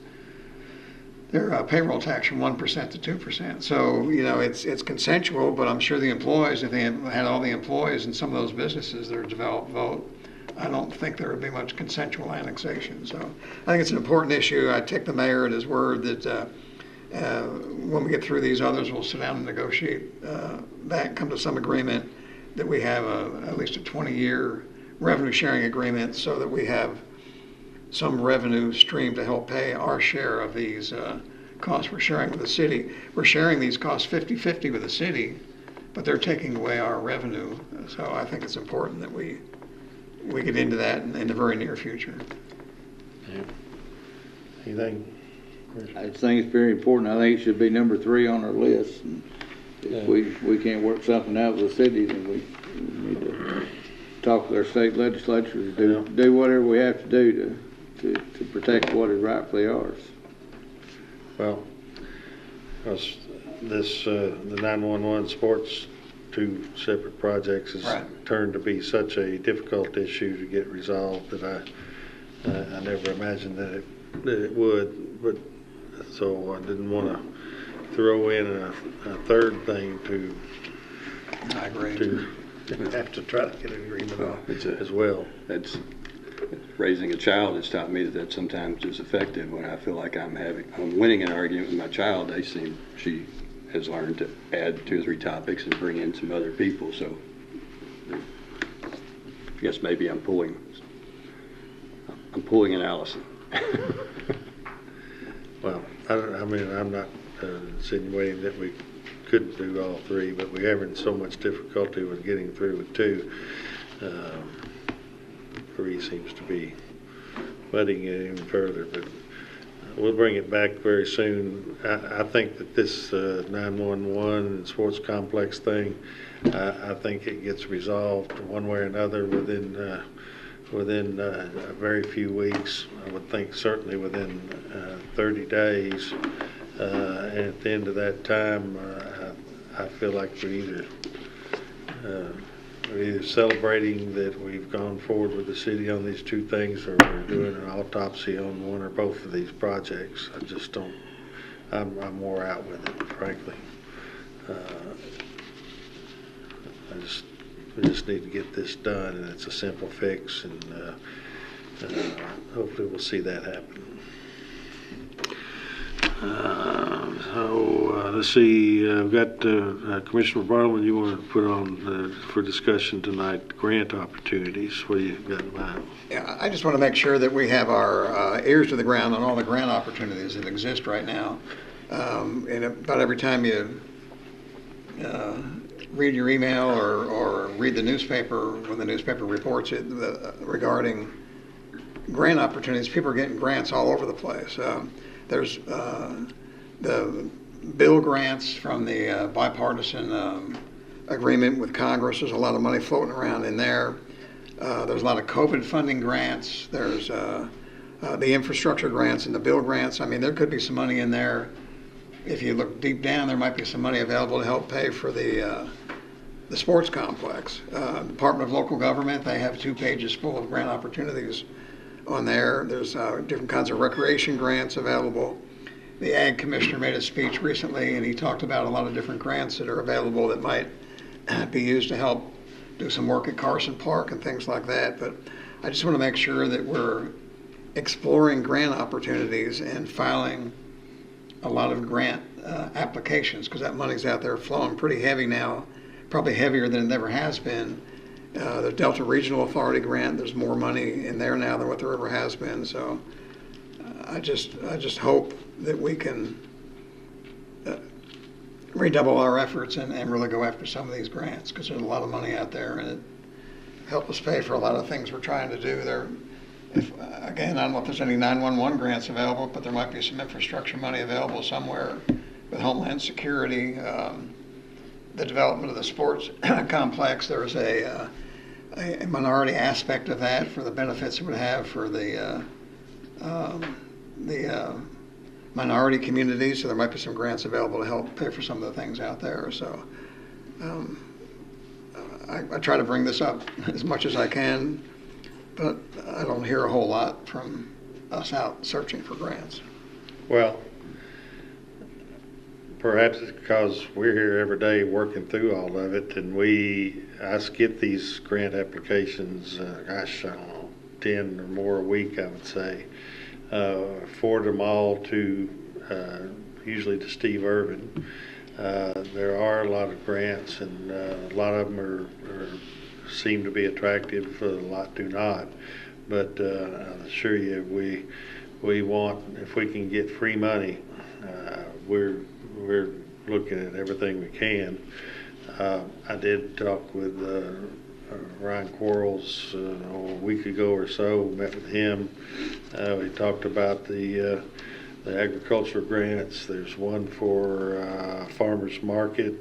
Speaker 3: Their payroll tax from 1% to 2%. So, it's consensual, but I'm sure the employees, if they had all the employees in some of those businesses that are developed vote, I don't think there would be much consensual annexation. So I think it's an important issue. I take the mayor at his word that when we get through these others, we'll sit down and negotiate that, come to some agreement that we have at least a 20-year revenue sharing agreement so that we have some revenue stream to help pay our share of these costs we're sharing with the city. We're sharing these costs 50-50 with the city, but they're taking away our revenue. So I think it's important that we get into that in the very near future.
Speaker 1: Yeah. Anything?
Speaker 4: I think it's very important. I think it should be number 3 on our list. And if we can't work something out with the city, then we need to talk with our state legislatures, do whatever we have to do to protect what is rightfully ours.
Speaker 1: Well, the 911 sports, two separate projects, has turned to be such a difficult issue to get resolved that I never imagined that it would. But so I didn't want to throw in a third thing to have to try to get an agreement on as well.
Speaker 5: That's raising a child has taught me that sometimes is effective when I feel like I'm winning an argument with my child. She has learned to add 2 or 3 topics and bring in some other people. So I guess maybe I'm pulling an Allison.
Speaker 1: Well, I'm not insinuating that we couldn't do all 3, but we're having so much difficulty with getting through with 2. 3 seems to be muddying it even further, but we'll bring it back very soon. I think that this 911 and sports complex thing, I think it gets resolved one way or another within a very few weeks. I would think certainly within 30 days. And at the end of that time, I feel like we're either celebrating that we've gone forward with the city on these 2 things, or we're doing an autopsy on one or both of these projects. I just don't. I'm more out with it, frankly. We just need to get this done, and it's a simple fix, and hopefully we'll see that happen. Let's see, I've got Commissioner Barlow, you want to put on for discussion tonight, grant opportunities. What do you got in mind?
Speaker 3: Yeah, I just want to make sure that we have our ears to the ground on all the grant opportunities that exist right now. And about every time you read your email or read the newspaper, when the newspaper reports it regarding grant opportunities, people are getting grants all over the place. There's the bill grants from the bipartisan agreement with Congress. There's a lot of money floating around in there. There's a lot of COVID funding grants. There's the infrastructure grants and the bill grants. I mean, there could be some money in there. If you look deep down, there might be some money available to help pay for the sports complex. Department of Local Government, they have 2 pages full of grant opportunities on there. There's different kinds of recreation grants available. The Ag Commissioner made a speech recently, and he talked about a lot of different grants that are available that might be used to help do some work at Carson Park and things like that. But I just want to make sure that we're exploring grant opportunities and filing a lot of grant applications, because that money's out there flowing pretty heavy now, probably heavier than it ever has been. The Delta Regional Authority grant, there's more money in there now than what there ever has been. So I just hope that we can redouble our efforts and really go after some of these grants, because there's a lot of money out there, and it help us pay for a lot of things we're trying to do. Again, I don't know if there's any 911 grants available, but there might be some infrastructure money available somewhere with Homeland Security. The development of the sports complex, there's a minority aspect of that for the benefits it would have for the minority communities. So there might be some grants available to help pay for some of the things out there. So I try to bring this up as much as I can, but I don't hear a whole lot from us out searching for grants.
Speaker 1: Well, perhaps it's because we're here every day working through all of it, and I get these grant applications, I don't know, 10 or more a week, I would say. Forward them all to, usually to Steve Irvin. There are a lot of grants, and a lot of them seem to be attractive, a lot do not. But I assure you, we want, if we can get free money, we're looking at everything we can. I did talk with Ryan Quarles a week ago or so, met with him. We talked about the agricultural grants. There's one for farmers market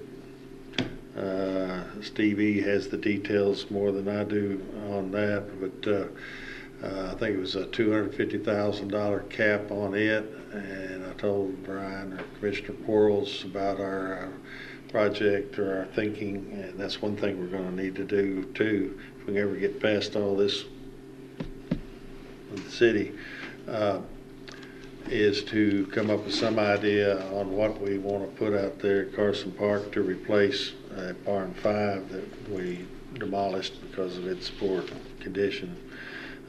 Speaker 1: Steve E. has the details more than I do on that, but I think it was a $250,000 cap on it, and I told Brian or Commissioner Quarles about our project or our thinking, and that's one thing we're going to need to do too if we ever get past all this with the city, is to come up with some idea on what we want to put out there at Carson Park to replace Barn 5 that we demolished because of its poor condition.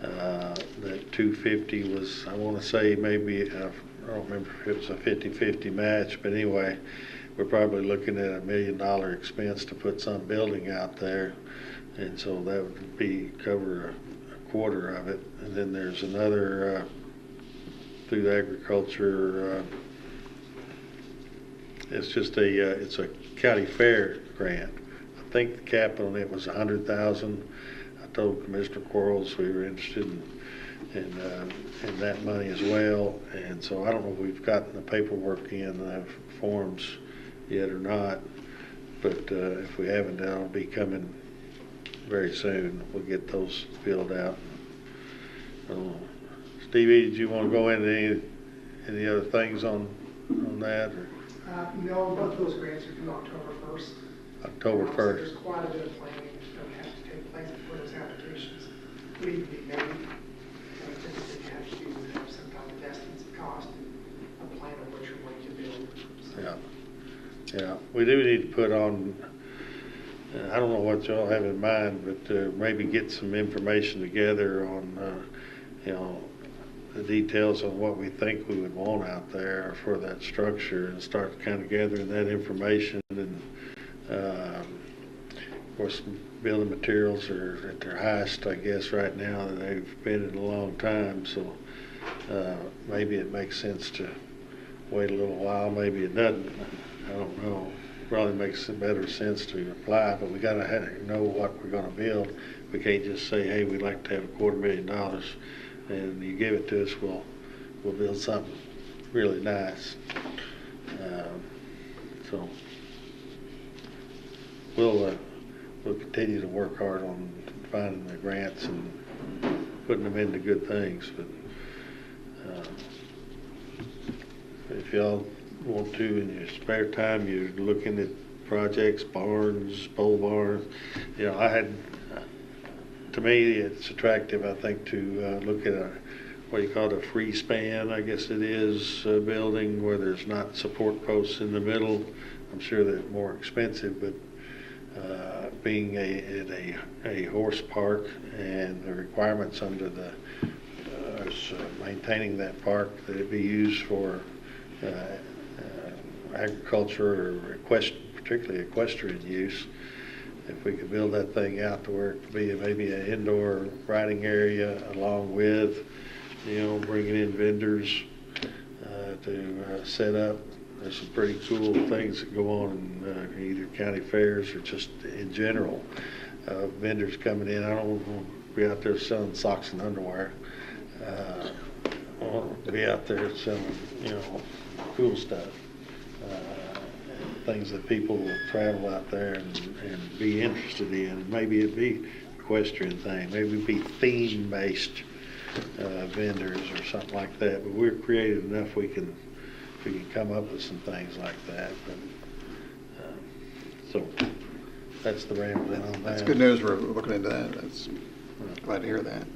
Speaker 1: That 250 was, I want to say maybe, I don't remember if it was a 50-50 match, but anyway, we're probably looking at $1 million expense to put some building out there, and so that would be cover a quarter of it. And then there's another through the agriculture. It's just it's a county fair grant. I think the cap on it was $100,000. I told Commissioner Quarles we were interested in that money as well, and so I don't know if we've gotten the paperwork in the forms yet or not, but if we haven't, that'll be coming very soon. We'll get those filled out. Stevie, did you want to go into any other things on that? Or?
Speaker 7: No, both those grants are due October 1st.
Speaker 1: October 1st.
Speaker 7: There's quite a bit of planning that has to take place before those applications would even be made. Typically, you have to have some kind of estimates of cost and a plan of what you're going to build. So.
Speaker 1: Yeah. We do need to put on, I don't know what y'all have in mind, but maybe get some information together on, the details on what we think we would want out there for that structure, and start kind of gathering that information. And of course, building materials are at their highest, I guess, right now that they've been in a long time. So maybe it makes sense to wait a little while. Maybe it doesn't. I don't know. Probably makes better sense to apply, but we got to know what we're going to build. We can't just say, hey, we'd like to have $250,000, and you give it to us, we'll build something really nice. So we'll continue to work hard on finding the grants and putting them into good things. But if y'all want to, in your spare time, you're looking at projects, barns, pole barns. To me, it's attractive, I think, to look at what you call a free span, I guess it is, building where there's not support posts in the middle. I'm sure they're more expensive, but being a horse park and the requirements under the maintaining that park, that it be used for agriculture or particularly equestrian use. If we could build that thing out to where it could be maybe an indoor riding area along with, bringing in vendors to set up. There's some pretty cool things that go on in either county fairs or just in general. Vendors coming in. I don't want to be out there selling socks and underwear. I want to be out there selling, cool stuff. Things that people will travel out there and be interested in. Maybe it'd be equestrian thing. Maybe it'd be theme-based vendors or something like that. But we're creative enough we can come up with some things like that. But, so that's the rambling on that.
Speaker 3: That's good news. We're looking into that. That's glad to hear that.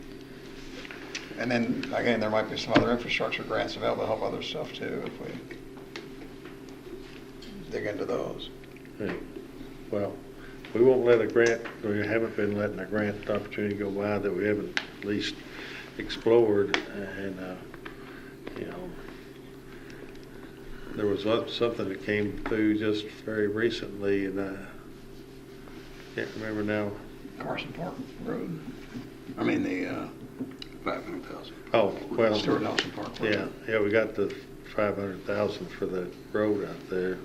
Speaker 3: And then again, there might be some other infrastructure grants available to help other stuff too if we dig into those.
Speaker 1: Hey, well, we won't let a grant, we haven't been letting a grant opportunity go by that we haven't at least explored. And, there was something that came through just very recently, and I can't remember now.
Speaker 3: Carson Park Road. I mean the
Speaker 5: 500,000.
Speaker 1: Oh, well.
Speaker 3: Stuart Nelson Park Road.
Speaker 1: Yeah, we got the 500,000 for the road out there,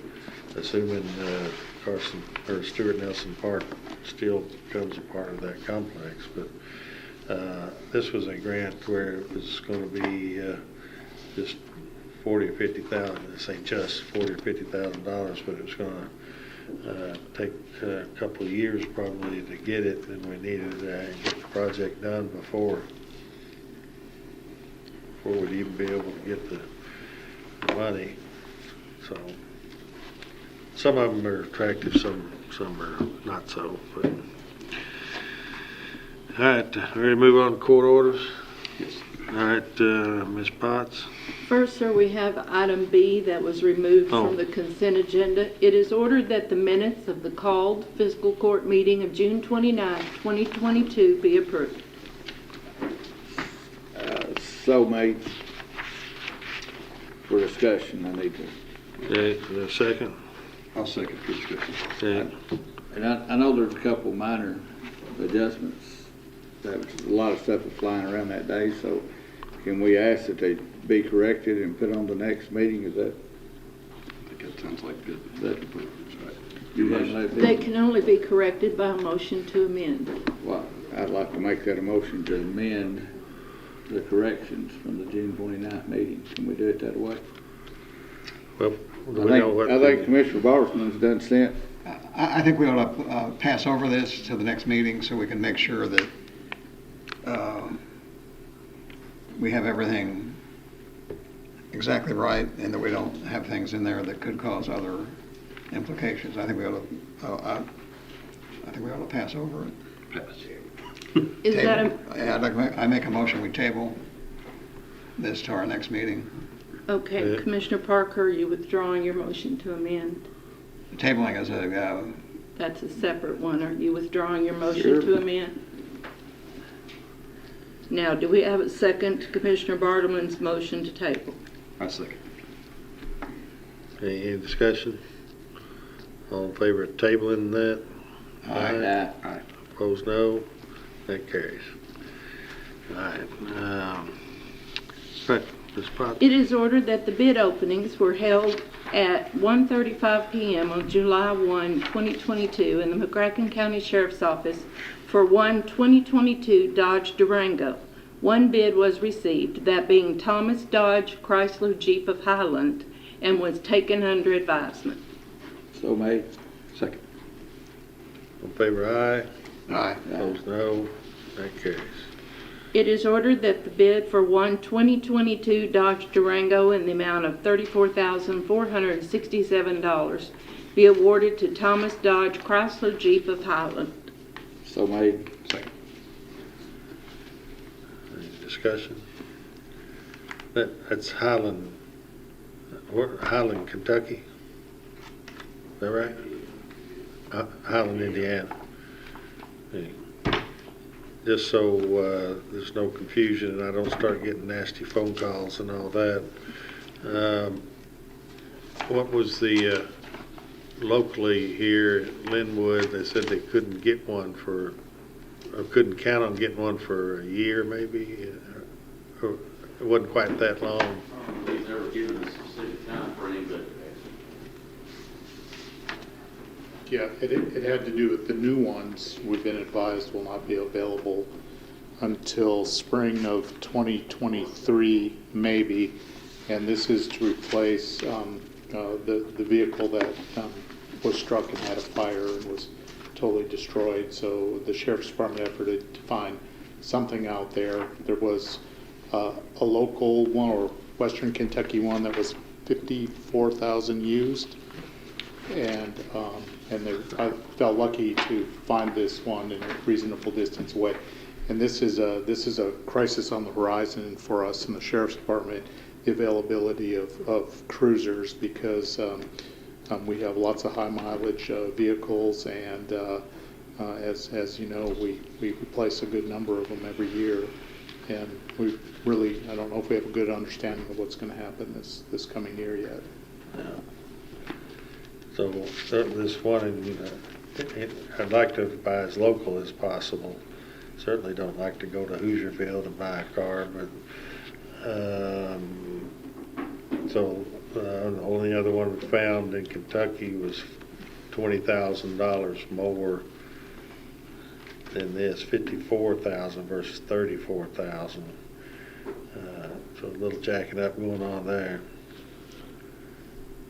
Speaker 1: assuming Carson or Stuart Nelson Park still becomes a part of that complex. But this was a grant where it was going to be just 40 or 50,000. I say just $40,000 or $50,000, but it was going take a couple of years probably to get it, and we needed to get the project done before we'd even be able to get the money. So some of them are attractive, some are not so. But all right, ready to move on to court orders?
Speaker 5: Yes.
Speaker 1: All right, Ms. Potts.
Speaker 2: First, sir, we have item B that was removed
Speaker 1: Oh.
Speaker 2: from the consent agenda. It is ordered that the minutes of the called fiscal court meeting of June 29, 2022 be approved.
Speaker 4: So made. For discussion, I need to.
Speaker 1: Okay, is there a second?
Speaker 5: I'll second for discussion.
Speaker 1: Okay.
Speaker 4: And I know there's a couple minor adjustments. That was, a lot of stuff was flying around that day, so can we ask that they be corrected and put on the next meeting? Is that?
Speaker 5: I think that sounds like good.
Speaker 4: That-
Speaker 5: That's right.
Speaker 4: You hadn't let
Speaker 2: They
Speaker 4: them?
Speaker 2: can only be corrected by a motion to amend.
Speaker 4: Well, I'd like to make that a motion to amend the corrections from the June 29th meeting. Can we do it that way?
Speaker 1: Well, do we know what
Speaker 4: I think Commissioner Bartleman's done sent.
Speaker 3: I think we ought to pass over this to the next meeting so we can make sure that we have everything exactly right and that we don't have things in there that could cause other implications. I think we ought to, pass over it.
Speaker 5: Pass.
Speaker 2: Is that
Speaker 3: Table. Yeah, I make a motion, we table this to our next meeting.
Speaker 2: okay,
Speaker 1: Yeah.
Speaker 2: Commissioner Parker, are you withdrawing your motion to amend?
Speaker 3: Tabling is
Speaker 2: That's a separate one. Are you withdrawing your motion
Speaker 4: Sure.
Speaker 2: to amend? Now, do we have a second to Commissioner Bartleman's motion to table?
Speaker 5: I second.
Speaker 1: Any discussion? All in favor of tabling that?
Speaker 4: Aye.
Speaker 5: Aye.
Speaker 1: Opposed, no. That carries. All right. Right, Ms. Potts.
Speaker 2: It is ordered that the bid openings were held at 1:35 p.m. on July 1, 2022 in the McCracken County Sheriff's Office for one 2022 Dodge Durango. One bid was received, that being Thomas Dodge Chrysler Jeep of Highland, and was taken under advisement.
Speaker 4: So made.
Speaker 5: Second.
Speaker 1: All in favor, aye.
Speaker 3: aye.
Speaker 1: Opposed, no. That carries.
Speaker 2: It is ordered that the bid for one 2022 Dodge Durango in the amount of $34,467 be awarded to Thomas Dodge Chrysler Jeep of Highland.
Speaker 4: So made.
Speaker 5: Second.
Speaker 1: Any discussion? That's Highland, Highland, Kentucky. Is that right? Highland, Indiana. Okay. Just so there's no confusion and I don't start getting nasty phone calls and all that. What was the locally here at Linwood? They said they couldn't get one or couldn't count on getting one for a year, maybe. Or it wasn't quite that long.
Speaker 8: They've never given a specific time frame, but
Speaker 9: Yeah, it had to do with the new ones, we've been advised will not be available until spring of 2023, maybe. And this is to replace the vehicle that was struck and had a fire and was totally destroyed. So the Sheriff's Department efforted to find something out there. There was a local one, or Western Kentucky one, that was 54,000 used. And I felt lucky to find this one in a reasonable distance away. And this is a crisis on the horizon for us in the Sheriff's Department, the availability of cruisers, because we have lots of high mileage vehicles, and as you know, we replace a good number of them every year. And we really, I don't know if we have a good understanding of what's going to happen this coming year yet.
Speaker 1: So this one, I'd like to buy as local as possible. Certainly don't like to go to Hoosierville to buy a car, but the only other one we found in Kentucky was $20,000 more than this, $54,000 versus $34,000. So a little jacking up going on there.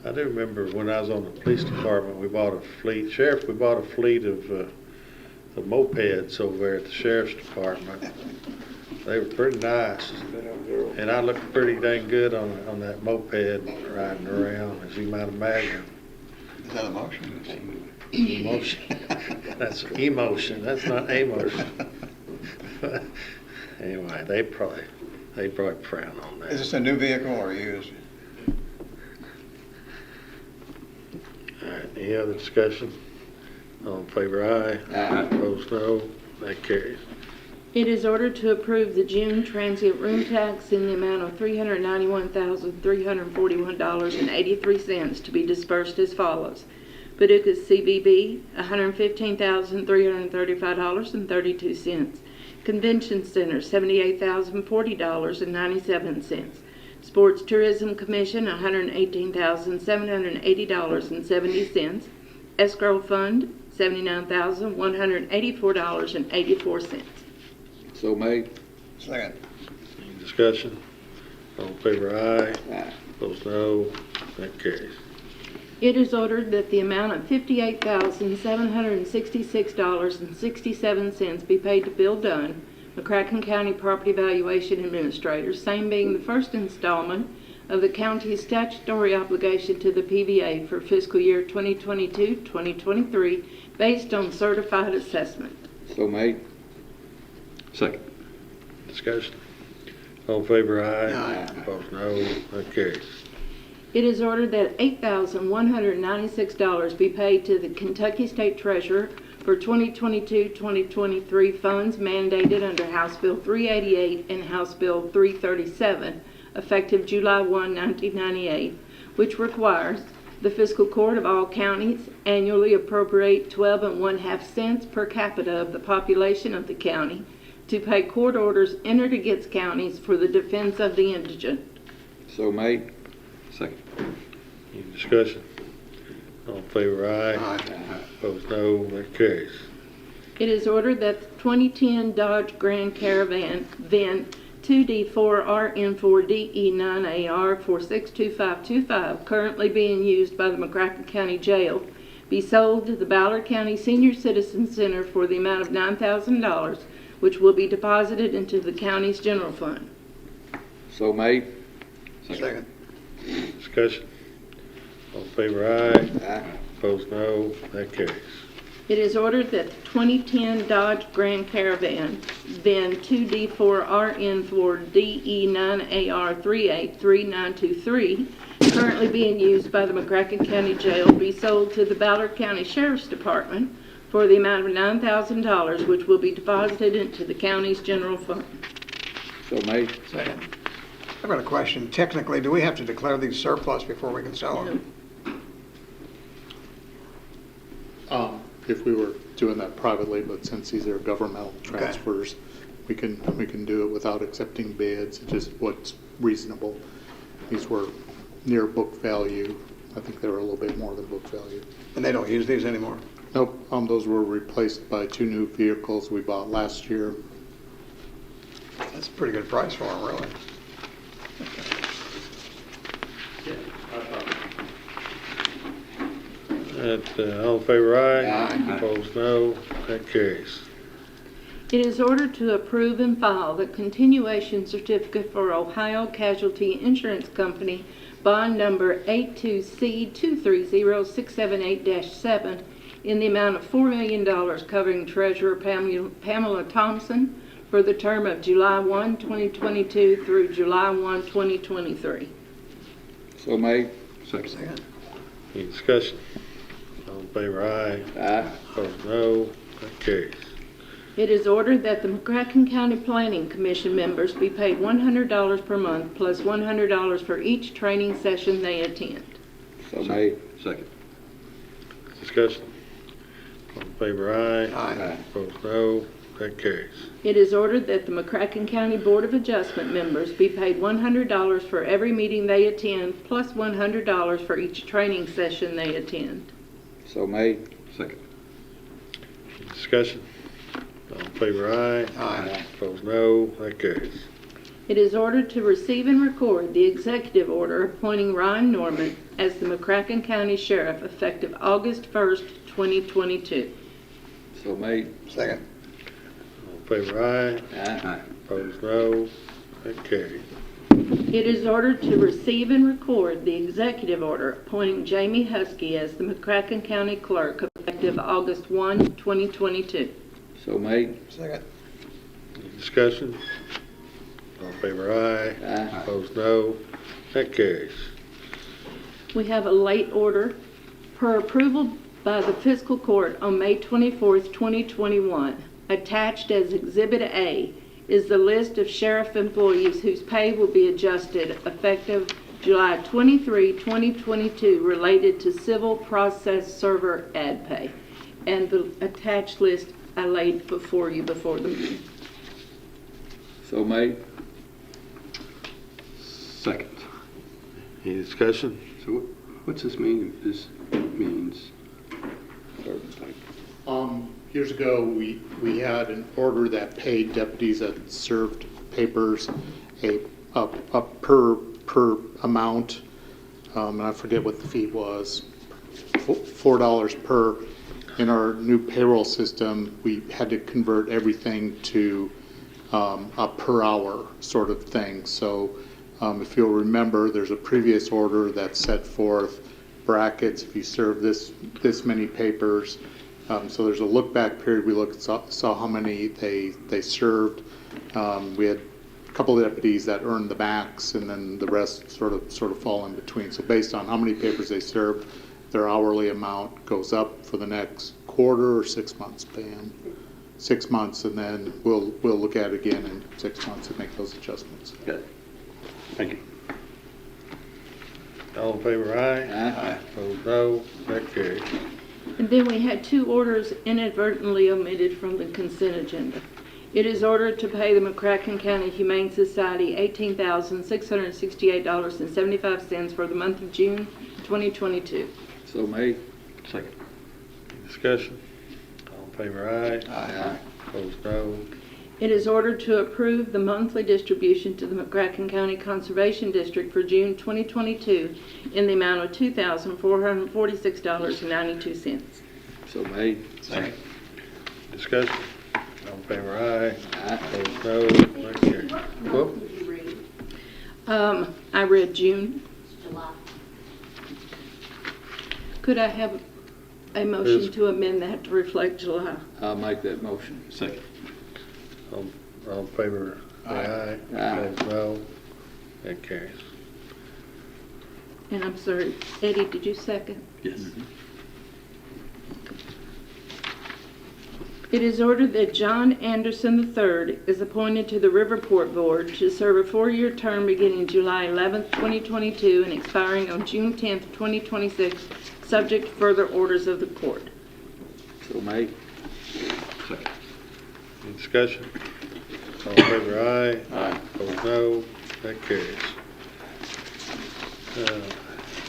Speaker 1: I do remember when I was on the police department, we bought a fleet, Sheriff, we bought a fleet of mopeds over there at the sheriff's department. They were pretty nice, and I looked pretty dang good on that moped riding around, as you might imagine.
Speaker 3: Is that a motion?
Speaker 1: Emotion. That's emotion. That's not emotion. Anyway, they probably frown on that.
Speaker 3: Is this a new vehicle or used?
Speaker 1: All right, any other discussion? All in favor, aye.
Speaker 4: Aye.
Speaker 1: Opposed, no. That carries.
Speaker 2: It is ordered to approve the June transient room tax in the amount of $391,341.83 to be dispersed as follows. Paducah CBB, $115,335.32. Convention Center, $78,040.97. Sports Tourism Commission, $118,780.70. Escrow Fund, $79,184.84.
Speaker 4: So made.
Speaker 3: Second.
Speaker 1: Any discussion? All in favor, aye.
Speaker 4: Aye.
Speaker 1: Opposed, no. That carries.
Speaker 2: It is ordered that the amount of $58,766.67 be paid to Bill Dunn, McCracken County Property Valuation Administrator, same being the first installment of the county's statutory obligation to the PVA for fiscal year 2022-2023 based on certified assessment.
Speaker 4: So made.
Speaker 5: Second.
Speaker 1: Discussion. All in favor, aye.
Speaker 3: Aye.
Speaker 1: Opposed, no. That carries.
Speaker 2: It is ordered that $8,196 be paid to the Kentucky State Treasurer for 2022-2023 funds mandated under House Bill 388 and House Bill 337, effective July 1, 1998, which requires the fiscal court of all counties annually appropriate 12.5 cents per capita of the population of the county to pay court orders entered against counties for the defense of the indigent.
Speaker 4: So made.
Speaker 5: Second.
Speaker 1: Any discussion? All in favor, aye.
Speaker 3: Aye.
Speaker 1: Opposed, no. That carries.
Speaker 2: It is ordered that the 2010 Dodge Grand Caravan VIN 2D4RN4DE9AR462525, currently being used by the McCracken County Jail, be sold to the Ballard County Senior Citizen Center for the amount of $9,000, which will be deposited into the county's general fund.
Speaker 4: So made.
Speaker 3: Second.
Speaker 1: Discussion. All in favor, aye.
Speaker 4: Aye.
Speaker 1: Opposed, no. That carries.
Speaker 2: It is ordered that the 2010 Dodge Grand Caravan VIN 2D4RN4DE9AR383923, currently being used by the McCracken County Jail, be sold to the Ballard County Sheriff's Department for the amount of $9,000, which will be deposited into the county's general fund.
Speaker 4: So made.
Speaker 3: Second. I've got a question. Technically, do we have to declare these surplus before we can sell them?
Speaker 9: If we were doing that privately, but since these are governmental transfers, we can do it without accepting bids. It's just what's reasonable. These were near book value. I think they were a little bit more than book value.
Speaker 3: And they don't use these anymore?
Speaker 9: Nope. Those were replaced by 2 new vehicles we bought last year.
Speaker 3: That's a pretty good price for them, really.
Speaker 1: All in favor, aye.
Speaker 3: Aye.
Speaker 1: Opposed, no. That carries.
Speaker 2: It is ordered to approve and file the continuation certificate for Ohio Casualty Insurance Company, bond number 82C230678-7, in the amount of $4 million, covering Treasurer Pamela Thompson for the term of July 1, 2022 through July 1, 2023.
Speaker 4: So made.
Speaker 3: Second.
Speaker 1: Any discussion? All in favor, aye.
Speaker 4: Aye.
Speaker 1: Opposed, no. That carries.
Speaker 2: It is ordered that the McCracken County Planning Commission members be paid $100 per month plus $100 for each training session they attend.
Speaker 4: So made.
Speaker 5: Second.
Speaker 1: Discussion. All in favor, aye.
Speaker 3: Aye.
Speaker 1: Opposed, no. That carries.
Speaker 2: It is ordered that the McCracken County Board of Adjustment members be paid $100 for every meeting they attend plus $100 for each training session they attend.
Speaker 4: So made.
Speaker 5: Second.
Speaker 1: Discussion. All in favor, aye.
Speaker 3: Aye.
Speaker 1: Opposed, no. That carries.
Speaker 2: It is ordered to receive and record the executive order appointing Ryan Norman, as the McCracken County Sheriff effective August 1st, 2022.
Speaker 4: So made.
Speaker 3: Second.
Speaker 1: All in favor, aye.
Speaker 4: Aye.
Speaker 1: Opposed, no. That carries.
Speaker 2: It is ordered to receive and record the executive order appointing Jamie Husky as the McCracken County Clerk effective August 1, 2022.
Speaker 4: So made.
Speaker 3: Second.
Speaker 1: Any discussion? All in favor, aye.
Speaker 4: Aye.
Speaker 1: Opposed, no. That carries.
Speaker 2: We have a late order per approval by the Fiscal Court on May 24th, 2021. Attached as Exhibit A is the list of sheriff employees whose pay will be adjusted effective July 23, 2022 related to civil process server ad pay. And the attached list I laid before you before the meeting.
Speaker 4: So made.
Speaker 5: Second.
Speaker 1: Any discussion?
Speaker 5: So what's this mean? This means,
Speaker 9: Years ago, we had an order that paid deputies that served papers a per amount, and I forget what the fee was, $4 per. In our new payroll system, we had to convert everything to a per hour sort of thing. So if you'll remember, there's a previous order that set forth brackets if you serve this many papers. So there's a look back period. We saw how many they served. We had a couple of deputies that earned the max, and then the rest sort of fall in between. So based on how many papers they served, their hourly amount goes up for the next quarter or 6 months. Pay them 6 months, and then we'll look at it again in 6 months and make those adjustments.
Speaker 5: okay. Thank you.
Speaker 1: All in favor, aye.
Speaker 4: Aye.
Speaker 1: Opposed, no. That carries.
Speaker 2: And then we had two orders inadvertently omitted from the consent agenda. It is ordered to pay the McCracken County Humane Society $18,668.75 for the month of June 2022.
Speaker 4: So made.
Speaker 5: Second.
Speaker 1: Any discussion? All in favor, aye.
Speaker 4: Aye.
Speaker 1: Opposed, no.
Speaker 2: It is ordered to approve the monthly distribution to the McCracken County Conservation District for June 2022 in the amount of $2,446.92.
Speaker 4: So made.
Speaker 5: Second.
Speaker 1: Discussion? All in favor, aye.
Speaker 4: Aye.
Speaker 1: Opposed, no. That carries. Whoop.
Speaker 6: Did you read?
Speaker 2: I read June.
Speaker 6: July.
Speaker 2: Could I have a motion to amend that to reflect July?
Speaker 4: I'll make that motion.
Speaker 5: Second.
Speaker 1: All in favor, say aye.
Speaker 4: Aye.
Speaker 1: Opposed, no. That carries.
Speaker 2: And I'm sorry, Eddie, did you second?
Speaker 5: Yes.
Speaker 2: It is ordered that John Anderson III is appointed to the Riverport Board to serve a 4-year term beginning July 11th, 2022 and expiring on June 10th, 2026, subject to further orders of the court.
Speaker 4: So made.
Speaker 5: Second.
Speaker 1: Any discussion? All in favor, aye.
Speaker 4: Aye.
Speaker 1: Opposed, no. That carries.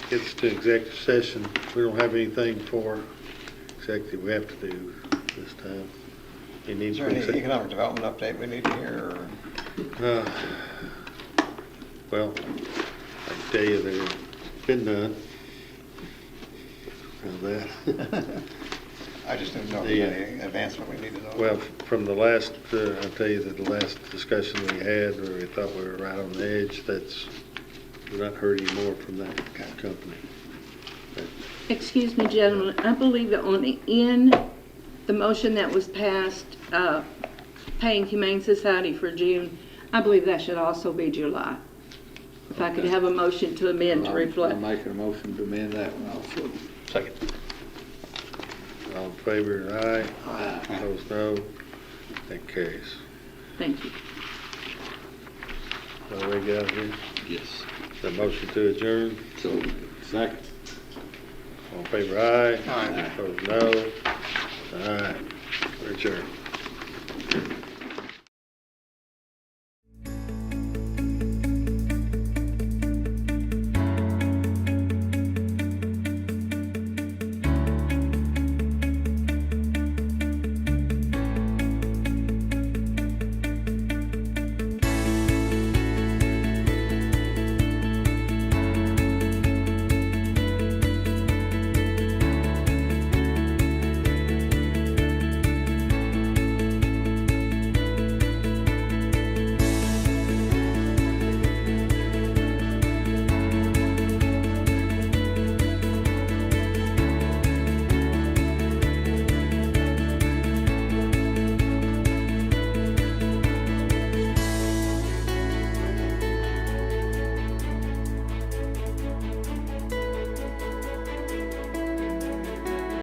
Speaker 1: Gets to executive session. We don't have anything for executive we have to do this time. It needs
Speaker 3: Is there
Speaker 1: to be
Speaker 3: any economic development update we need to hear? Or?
Speaker 1: well, I can tell you they've been done. How's that?
Speaker 3: I just didn't know if
Speaker 1: The,
Speaker 3: there's any advancement we need to know.
Speaker 1: Well, from the last, I'll tell you that the last discussion we had where we thought we were right on the edge, we're not heard any more from that company.
Speaker 2: Excuse me, gentlemen, I believe that on the end, the motion that was passed, paying Humane Society for June, I believe that should also be July. If I could have a motion to amend to reflect.
Speaker 4: I'm making a motion to amend that one also.
Speaker 5: Second.
Speaker 1: All in favor, aye.
Speaker 4: Aye.
Speaker 1: Opposed, no. That carries.
Speaker 2: Thank you.
Speaker 1: All we got here,
Speaker 5: Yes.
Speaker 1: the motion to adjourn.
Speaker 4: So, second.
Speaker 1: All in favor, aye.
Speaker 3: Aye.
Speaker 1: Opposed, no. All right, we're adjourned.